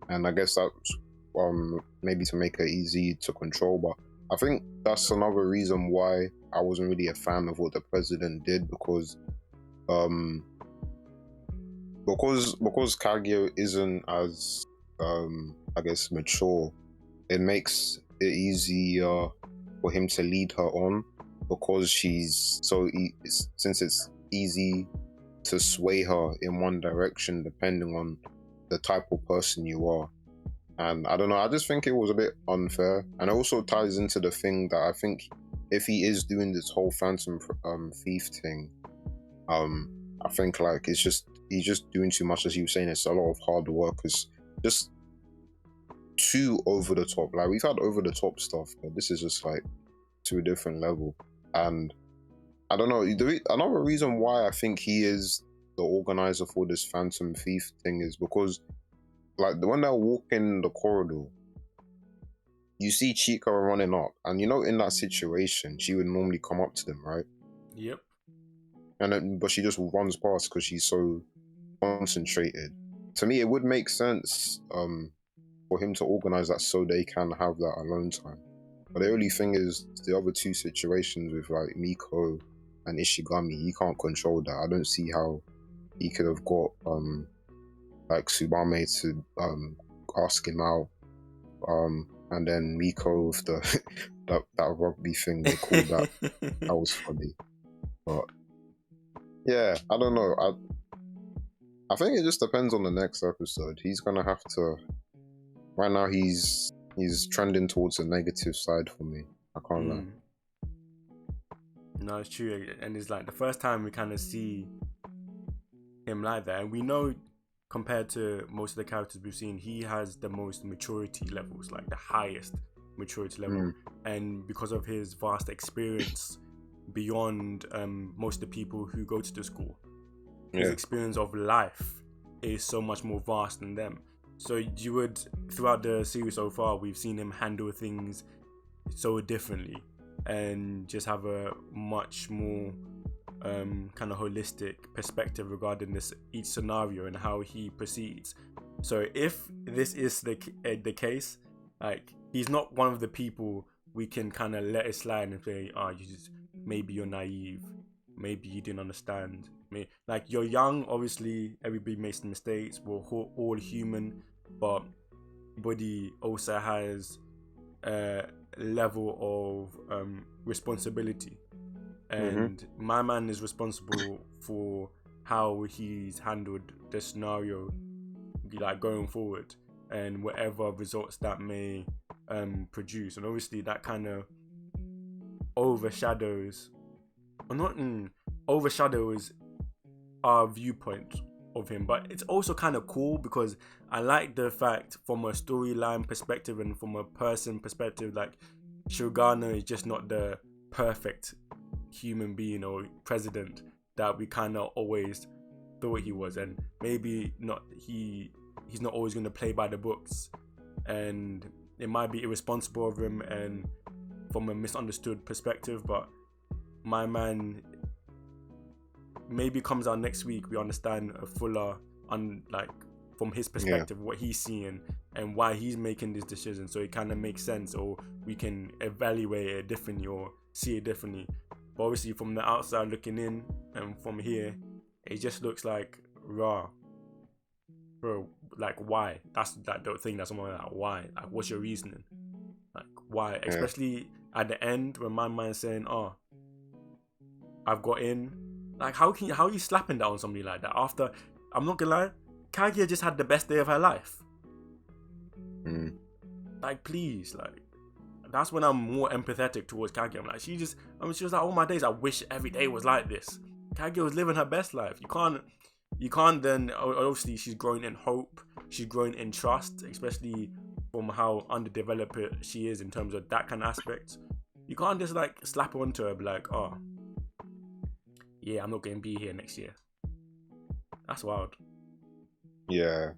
and I guess that's maybe to make her easy to control. But I think that's another reason why I wasn't really a fan of what the president did, because Kaguya isn't as I guess mature. It makes it easier for him to lead her on, because since it's easy to sway her in one direction depending on the type of person you are. And I don't know, I just think it was a bit unfair, and it also ties into the thing that I think if he is doing this whole phantom thief thing, I think like he's just doing too much. As you were saying, it's a lot of hard work. It's just too over the top. Like, we've had over the top stuff, but this is just like to a different level. And I don't know, another reason why I think he is the organizer for this phantom thief thing is because, like, when they're walking the corridor, you see Chica running up, and in that situation she would normally come up to them, right? Yep. But she just runs past because she's so concentrated. To me, it would make sense for him to organize that so they can have that alone time. But the only thing is, the other two situations with like Miko and Ishigami, he can't control that. I don't see how he could have got like Tsubame to ask him out, and then Miko with the that rugby thing they called that. That was funny. But yeah, I don't know. I think it just depends on the next episode. He's gonna have to. Right now, he's trending towards the negative side for me. I can't lie. No, it's true, and it's like the first time we kind of see him like that, and we know compared to most of the characters we've seen, he has the most maturity levels, like the highest maturity level, and because of his vast experience beyond most of the people who go to the school, his experience of life is so much more vast than them. So you would, throughout the series so far, we've seen him handle things so differently and just have a much more kind of holistic perspective regarding each scenario and how he proceeds. So if this is the case, like, he's not one of the people we can kind of let it slide and say, maybe you're naive, maybe you didn't understand. Like, you're young, obviously everybody makes mistakes, we're all human, but everybody also has a level of responsibility, and my man is responsible for how he's handled the scenario, like, going forward, and whatever results that may produce. And obviously that kind of overshadows our viewpoint of him. But it's also kind of cool because I like the fact, from a storyline perspective and from a person perspective, like, Shirogane is just not the perfect human being or president that we kind of always thought he was, and maybe not. He's not always going to play by the books, and it might be irresponsible of him and from a misunderstood perspective. But my man, maybe comes out next week, we understand a fuller, like, from his perspective, what he's seeing and why he's making this decision, so it kind of makes sense, or we can evaluate it differently or see it differently. But obviously from the outside looking in, and from here, it just looks like, raw, bro, like, why? That's like the thing, that's someone like, why? Like, what's your reasoning? Like, why? Especially at the end when my man's saying, I've got in. Like, how are you slapping that on somebody like that after I'm not gonna lie, Kaguya just had the best day of her life. Like, please, like, that's when I'm more empathetic towards Kaguya. I'm like, she was like, all my days, I wish every day was like this. Kaguya was living her best life. You can't then, obviously, she's growing in hope, she's growing in trust, especially from how underdeveloped she is in terms of that kind of aspect. You can't just like slap onto her and be like, oh, yeah, I'm not going to be here next year. That's wild. Yeah.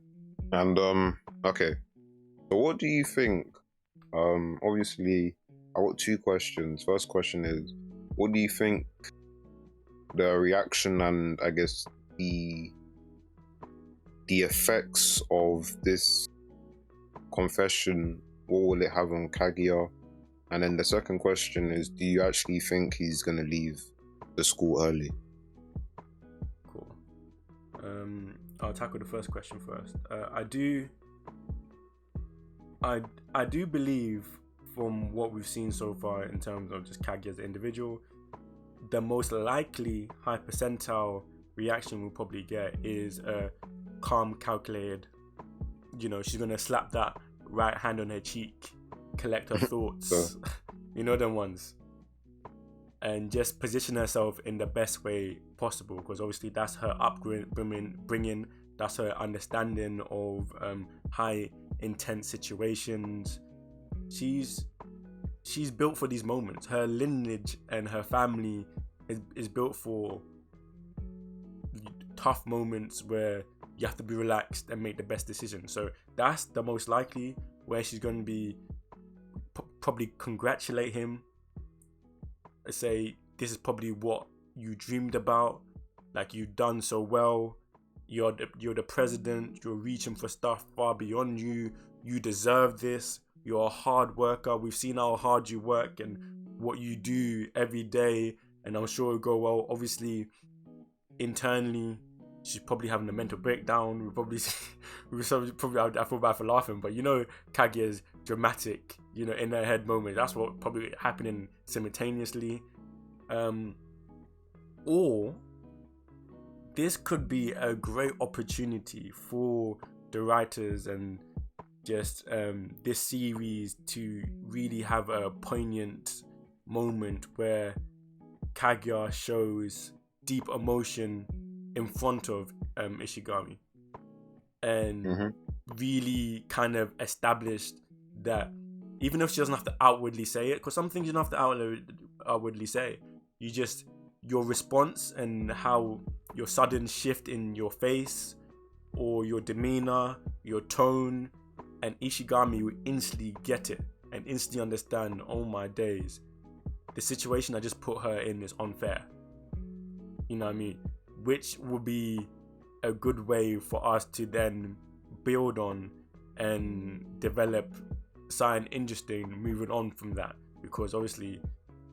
And okay. So what do you think? Obviously, I got two questions. First question is, what do you think the reaction and I guess the effects of this confession, what will it have on Kaguya? And then the second question is, do you actually think he's gonna leave the school early? Cool. I'll tackle the first question first. I do believe, from what we've seen so far in terms of just Kaguya as an individual, the most likely high percentile reaction we'll probably get is a calm, calculated, she's gonna slap that right hand on her cheek, collect her thoughts, them ones, and just position herself in the best way possible, because obviously that's her upbringing, that's her understanding of high intense situations. She's built for these moments. Her lineage and her family is built for tough moments where you have to be relaxed and make the best decision. So that's the most likely where she's going to be probably congratulate him, say this is probably what you dreamed about, like you've done so well, you're the president, you're reaching for stuff far beyond you deserve this, you're a hard worker, we've seen how hard you work and what you do every day, and I'm sure it'll go well. Obviously internally she's probably having a mental breakdown. I feel bad for laughing, but Kaguya's dramatic, in her head moment. That's what probably happening simultaneously. Or this could be a great opportunity for the writers and just this series to really have a poignant moment where Kaguya shows deep emotion in front of Ishigami, and really kind of established that even if she doesn't have to outwardly say it, because some things you don't have to outwardly say, your response and how your sudden shift in your face or your demeanor, your tone, and Ishigami will instantly get it and instantly understand, oh my days, the situation I just put her in is unfair. You know what I mean? Which would be a good way for us to then build on and develop something interesting moving on from that, because obviously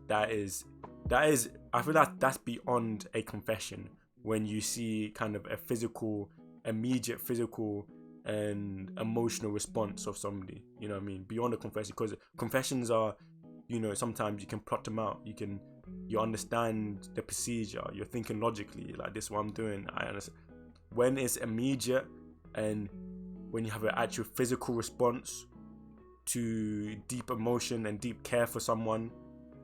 that is I feel like that's beyond a confession when you see kind of immediate physical and emotional response of somebody, you know what I mean, beyond a confession, because confessions are, sometimes you can plot them out, you understand the procedure, you're thinking logically, like, this is what I'm doing, I understand. When it's immediate and when you have an actual physical response to deep emotion and deep care for someone,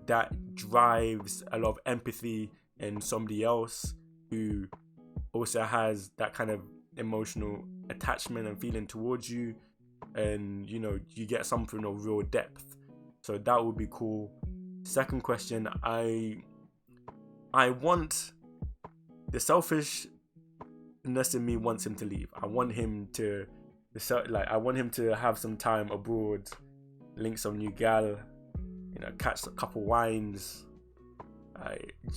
that drives a lot of empathy in somebody else who also has that kind of emotional attachment and feeling towards you, and you get something of real depth. So that would be cool. Second question, I want, the selfishness in me wants him to leave. I want him to have some time abroad, link some new gal, catch a couple wines,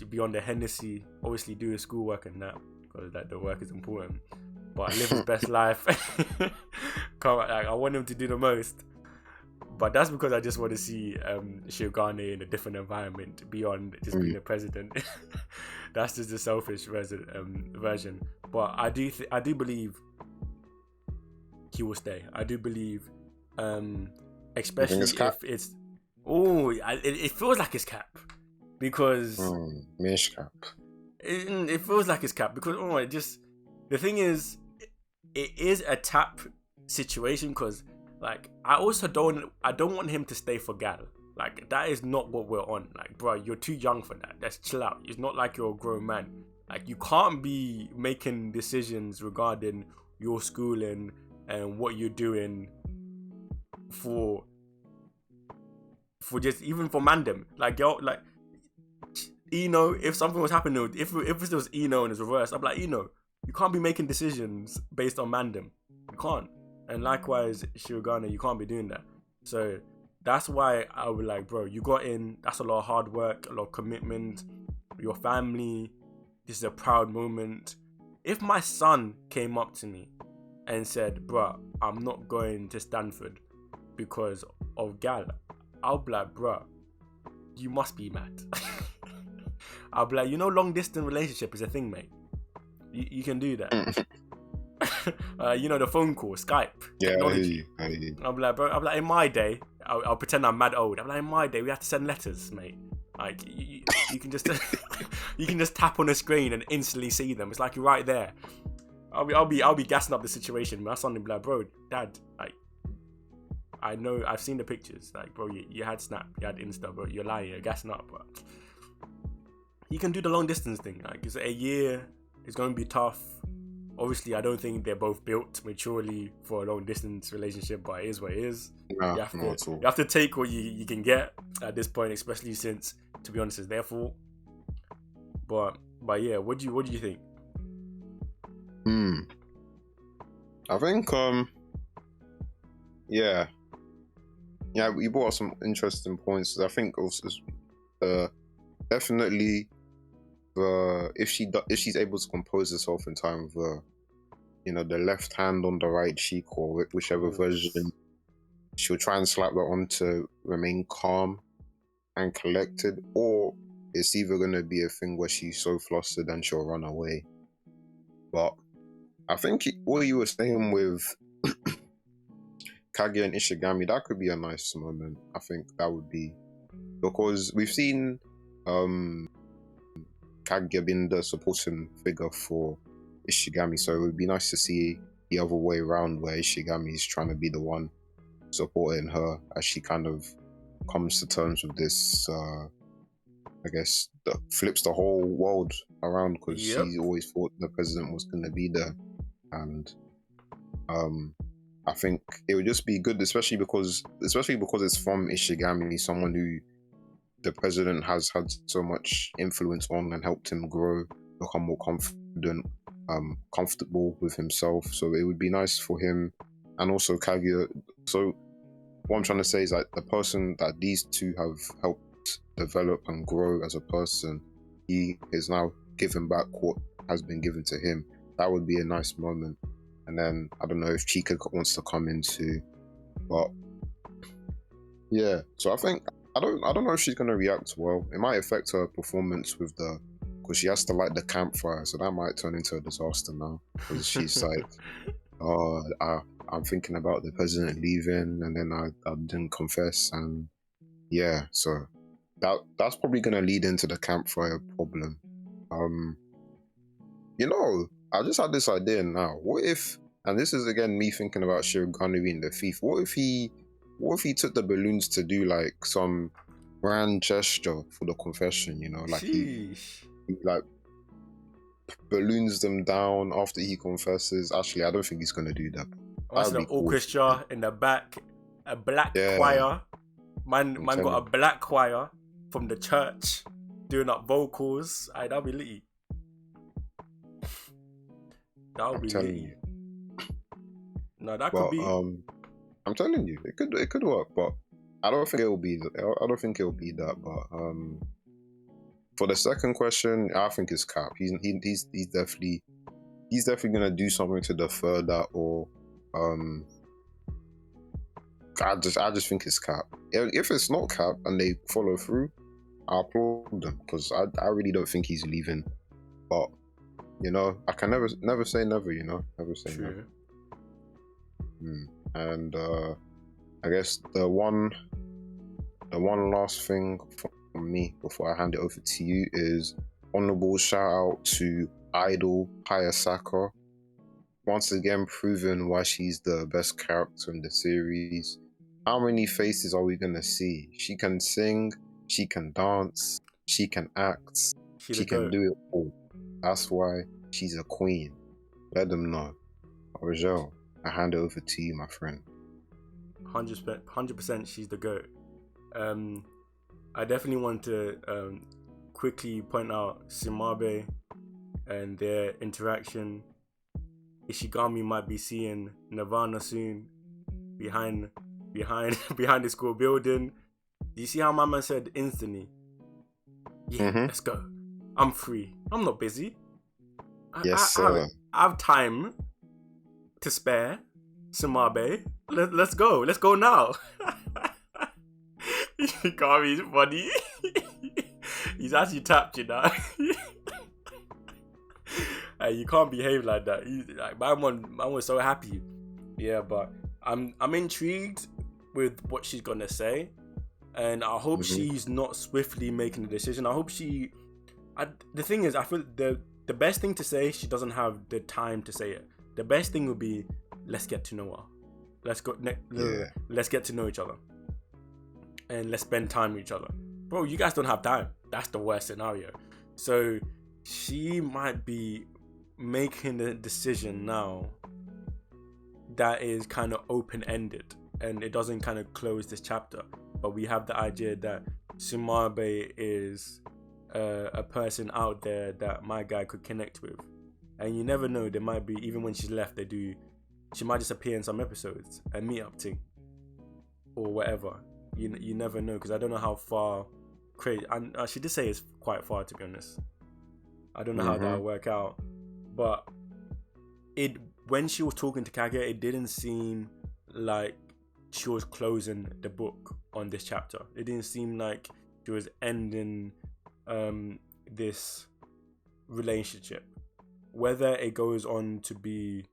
be on the Hennessy, obviously do his schoolwork and that, because the work is important, but live his best life. I want him to do the most, but that's because I just want to see Shirogane in a different environment beyond just being a president. That's just the selfish version. But I do believe he will stay. I do believe, especially if it's it feels like his cap, because Mish cap. It feels like his cap because the thing is, it is a tap situation because, like, I don't want him to stay for Gal. Like, that is not what we're on. Like, bro, you're too young for that. Let's chill out. It's not like you're a grown man. Like, you can't be making decisions regarding your schooling and what you're doing for just, even for Mandem. Like, yo, like, if something was happening, if it was Eno and it's reversed, I'm like, you can't be making decisions based on Mandem. You can't. And likewise, Shirogane, you can't be doing that. So that's why I would like, bro, you got in. That's a lot of hard work, a lot of commitment. Your family. This is a proud moment. If my son came up to me and said, bro, I'm not going to Stanford because of Gal, I'll be like, bro, you must be mad. I'll be like, long distance relationship is a thing, mate. You can do that. The phone call, Skype, technology. I hear you. I'll be like, bro, in my day, I'll pretend I'm mad old. I'm like, in my day, we had to send letters, mate. Like, you can just you can just tap on a screen and instantly see them. It's like you're right there. I'll be gassing up the situation. My son will be like, bro, Dad, like, I know, I've seen the pictures. Like, bro, you had Snap, you had Insta, bro. You're lying, you're gassing up, bro. You can do the long distance thing. Like, it's a year. It's going to be tough. Obviously, I don't think they're both built maturely for a long distance relationship, but it is what it is. Nah, you have to take what you can get at this point, especially since, to be honest, it's their fault. But yeah, what do you think? I think yeah, we brought up some interesting points. I think also definitely if she's able to compose herself in time with the left hand on the right cheek or whichever version, she'll try and slap that on to remain calm and collected, or it's either going to be a thing where she's so flustered and she'll run away. But I think what you were saying with Kaguya and Ishigami, that could be a nice moment. I think that would be, because we've seen Kaguya being the supporting figure for Ishigami, so it would be nice to see the other way around, where Ishigami is trying to be the one supporting her as she kind of comes to terms with this, I guess, that flips the whole world around, because she always thought the president was going to be there. And I think it would just be good, especially because it's from Ishigami, someone who the president has had so much influence on and helped him grow, become more confident, comfortable with himself. So it would be nice for him, and also Kaguya. So what I'm trying to say is that the person that these two have helped develop and grow as a person, he is now giving back what has been given to him. That would be a nice moment. And then I don't know if Chika wants to come into, but yeah. So I think I don't know if she's gonna react well. It might affect her performance because she has to light the campfire, so that might turn into a disaster now. Because she's like, I'm thinking about the president leaving, and then I didn't confess, and yeah, so that's probably gonna lead into the campfire problem. I just had this idea now. What if, and this is again me thinking about Shirogane being the thief, what if he took the balloons to do like some grand gesture for the confession, like he like balloons them down after he confesses? Actually, I don't think he's gonna do that. That's an orchestra in the back, a black choir. Man got a black choir from the church doing up vocals. That'll be litty. That'll be litty. No, that could be. I'm telling you, it could work, but I don't think it'll be that. But for the second question, I think it's Cap. He's definitely gonna do something to defer that, or I just think it's Cap. If it's not Cap and they follow through, I applaud them, because I really don't think he's leaving. But I can never say never. Never say never. And I guess the one last thing from me before I hand it over to you is honorable shout out to Idol Hayasaka. once again proven why she's the best character in the series. How many faces are we gonna see? She can sing, she can dance, she can act, She the she can goat. do it all. That's why she's a queen. Let them know. Rogel, I hand it over to you, my friend. 100%, she's the goat. I definitely want to quickly point out Tsubame and their interaction. Ishigami might be seeing Nirvana soon behind the school building. Do you see how my man said instantly? Yeah, let's go. I'm free. I'm not busy. Yes, sir. I have time to spare. Tsubame, let's go. Let's go now. Ishigami's funny. He's actually tapped you now. Hey, you can't behave like that. Like man was so happy. Yeah, but I'm intrigued with what she's gonna say, and I hope she's not swiftly making a decision. I hope the thing is, I feel the best thing to say, she doesn't have the time to say it. The best thing would be, let's get to know her. Let's get to know each other, and let's spend time with each other. Bro, you guys don't have time. That's the worst scenario. So she might be making a decision now that is kind of open-ended, and it doesn't kind of close this chapter, but we have the idea that Tsubame is a person out there that my guy could connect with, and you never know, there might be, even when she's left, she might just appear in some episodes, a meetup thing or whatever. You never know, because I don't know how far crazy, and she did say it's quite far, to be honest. I don't know how that'll work out, but when she was talking to Kaguya, it didn't seem like she was closing the book on this chapter. It didn't seem like she was ending this relationship. Whether it goes on to be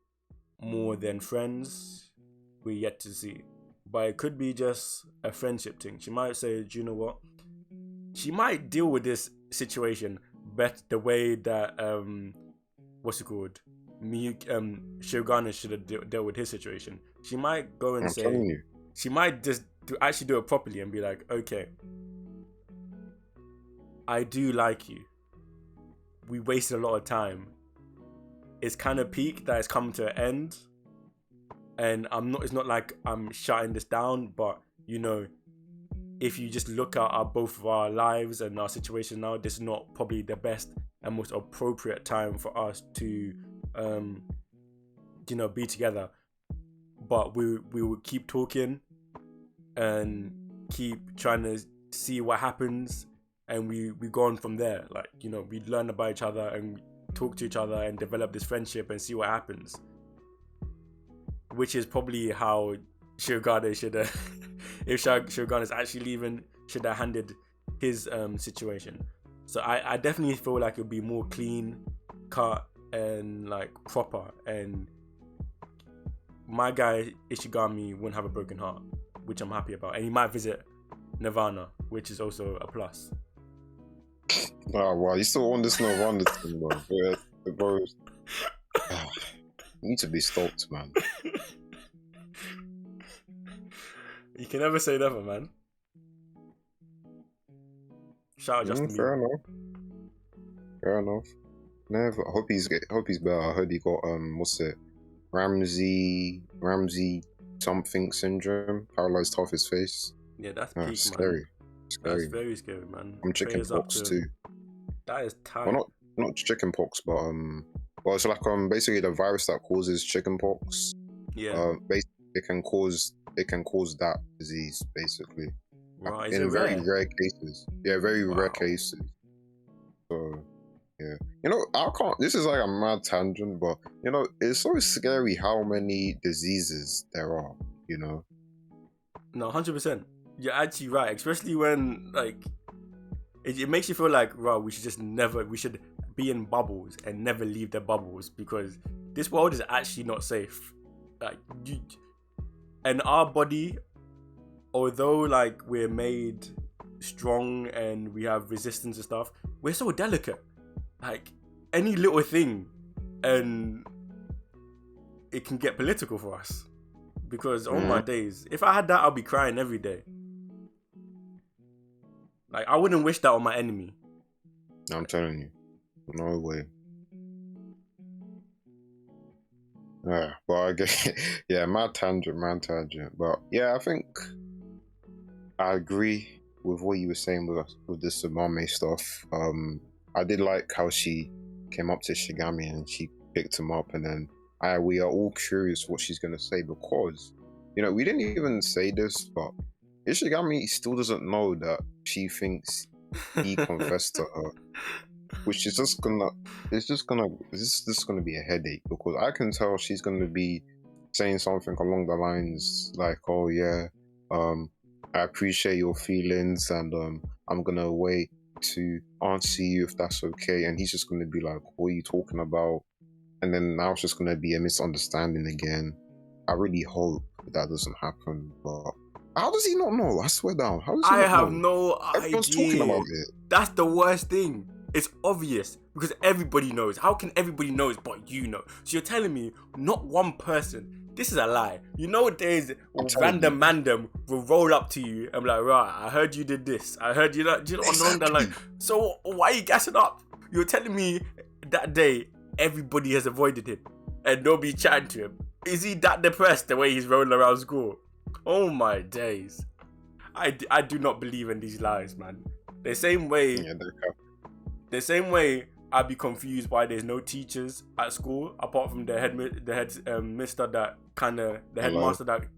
more than friends, we're yet to see. But it could be just a friendship thing. She might say, do you know what? She might deal with this situation better the way that what's it called? Miyuki, Shirogane should have dealt with his situation. She might go and say, she might just actually do it properly and be like, okay, I do like you. We wasted a lot of time. It's kind of peak that it's come to an end, and it's not like I'm shutting this down, but you know, if you just look at both of our lives and our situation now, this is not probably the best and most appropriate time for us to be together. But we will keep talking and keep trying to see what happens, and we go on from there. Like, you know, we learn about each other and talk to each other and develop this friendship and see what happens, which is probably how Shirogane should have if Shirogane is actually leaving, should have handled his situation. So I definitely feel like it would be more clean cut and like proper, and my guy Ishigami wouldn't have a broken heart, which I'm happy about, and he might visit Nirvana, which is also a plus. Oh wow, you still on this Nirvana thing, bro? Yeah, bro. You need to be stopped, man. You can never say never, man. Shout out Justin Fair Bieber. Fair enough. Never. I hope he's better. I heard he got what's it? Ramsey something syndrome, paralyzed half his face. Yeah, that's peak, scary. man. Scary. That's very scary, man. I'm chicken pox too. That is tight. Well, not chicken pox, but it's like basically the virus that causes chicken pox. Yeah. Basically it can cause that disease, basically. Right. In very rare cases. Yeah, very rare cases. So yeah. You know, this is like a mad tangent, but you know, it's so scary how many diseases there are, you know. No, 100%. You're actually right, especially when like it makes you feel like, right, we should be in bubbles and never leave the bubbles, because this world is actually not safe. Like and our body, although like we're made strong and we have resistance and stuff, we're so delicate. Like any little thing and it can get political for us. Because oh my days, if I had that, I'd be crying every day. Like, I wouldn't wish that on my enemy. I'm telling you, no way. Yeah, but I guess mad tangent. But yeah, I think I agree with what you were saying with the Tsubame stuff. I did like how she came up to Shigami and she picked him up, and then we are all curious what she's gonna say, because we didn't even say this, but Ishigami still doesn't know that she thinks he confessed to her, which is just gonna be a headache, because I can tell she's gonna be saying something along the lines like, "Oh yeah, I appreciate your feelings, and I'm gonna wait to answer you if that's okay," and he's just gonna be like, "What are you talking about?" And then now it's just gonna be a misunderstanding again. I really hope that doesn't happen, but how does he not know? I swear down. How does he I not have know? no Everyone's idea. talking about it. That's the worst thing. It's obvious because everybody knows. How can everybody know but you know? So you're telling me not one person. This is a lie. There's random mandem will roll up to you and be like, right, I heard you did this. I heard you know, along that line. So why are you gassing up? You're telling me that day everybody has avoided him and nobody chatting to him. Is he that depressed the way he's rolling around school? Oh my days. I do not believe in these lies, man. The same way I'd be confused why there's no teachers at school apart from the headmaster that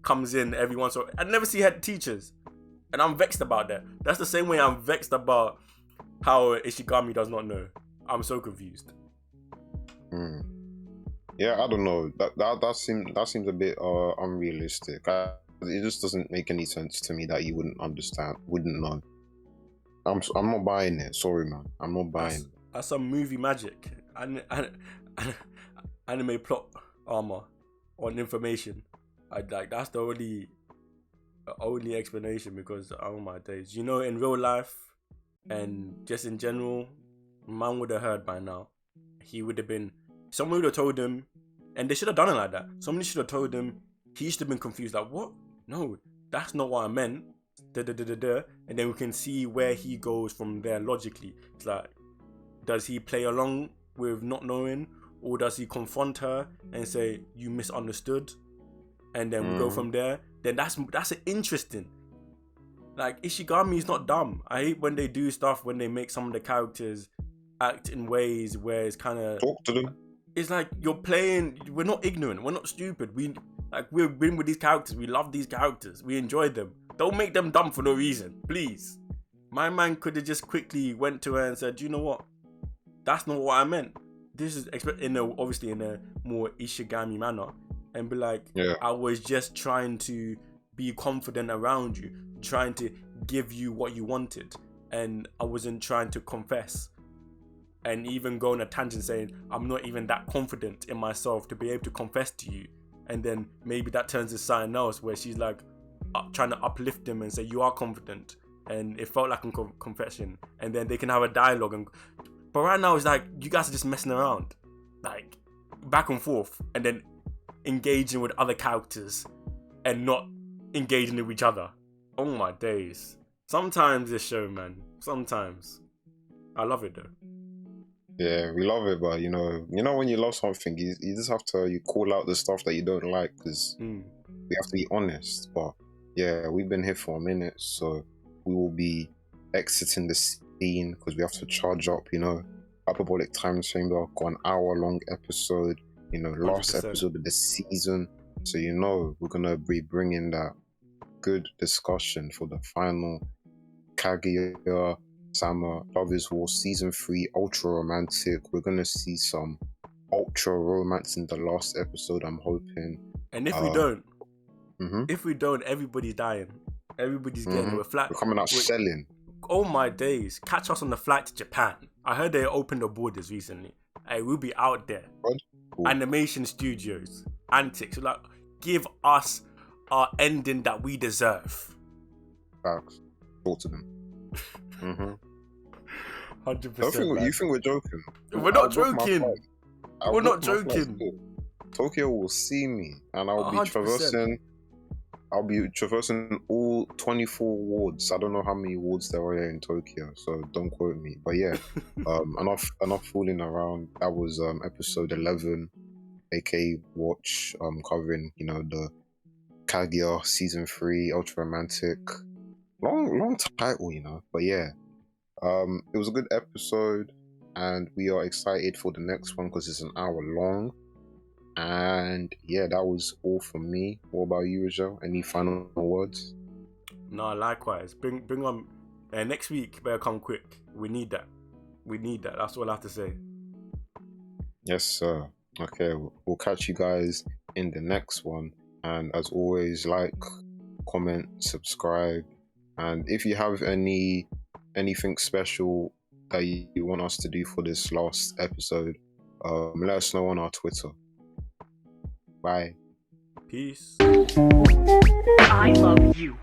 comes in every once in a while. I never see head teachers, and I'm vexed about that. That's the same way I'm vexed about how Ishigami does not know. I'm so confused. Yeah, I don't know. That seems a bit unrealistic. It just doesn't make any sense to me that you wouldn't know. I'm not buying it. Sorry, man. I'm not buying it. That's some movie magic. Anime plot armor on information. That's the only explanation, because oh my days. In real life and just in general, man would have heard by now. He would have been, someone would have told him, and they should have done it like that. Somebody should have told him. He should have been confused, like, what? No, that's not what I meant. And then we can see where he goes from there logically. It's like, does he play along with not knowing, or does he confront her and say you misunderstood, and then we go from there? Then that's interesting. Like, Ishigami is not dumb. I hate when they do stuff when they make some of the characters act in ways where it's kind of talk to them. It's like you're playing. We're not ignorant. We're not stupid. We've been with these characters. We love these characters. We enjoy them. Don't make them dumb for no reason, please. My man could have just quickly went to her and said, "You know what? That's not what I meant. This is obviously in a more Ishigami manner," and be like, yeah. "I was just trying to be confident around you, trying to give you what you wanted, and I wasn't trying to confess." And even go on a tangent saying, "I'm not even that confident in myself to be able to confess to you." And then maybe that turns to something else where she's like trying to uplift him and say, "You are confident." And it felt like a confession. And then they can have a dialogue. But right now it's like, you guys are just messing around. Like, back and forth. And then engaging with other characters and not engaging with each other. Oh my days. Sometimes this show, man. Sometimes. I love it though. Yeah, we love it, but when you love something, you just have to call out the stuff that you don't like, because we have to be honest. But yeah, we've been here for a minute, so we will be exiting the scene because we have to charge up. Hyperbolic Time Chamber got an hour-long episode. Last 100%. Episode of the season, so we're gonna be bringing that good discussion for the final Kaguya-Sama Love is War Season 3 Ultra Romantic. We're gonna see some ultra romance in the last episode, I'm hoping. And if we don't, everybody's dying. Everybody's getting a flight. We're coming out selling. Oh my days. Catch us on the flight to Japan. I heard they opened the borders recently. Hey, we'll be out there. Cool. Animation studios. Antics. Like, give us our ending that we deserve. Facts. Talk to them. 100%. You think we're joking? We're not joking. We're not joking. Tokyo will see me, and I'll be 100%. traversing all 24 wards. I don't know how many wards there are here in Tokyo, so don't quote me. But yeah, enough fooling around. That was episode 11, aka Watch, covering the Kaguya season 3, Ultra Romantic. Long title, But yeah, it was a good episode, and we are excited for the next one because it's an hour long. And yeah, that was all from me. What about you, Rajel? Any final words? No, likewise. Bring on. Next week, better come quick. We need that. That's all I have to say. Yes, sir. Okay, we'll catch you guys in the next one. And as always, like, comment, subscribe. And if you have anything special that you want us to do for this last episode, let us know on our Twitter. Bye. Peace. I love you.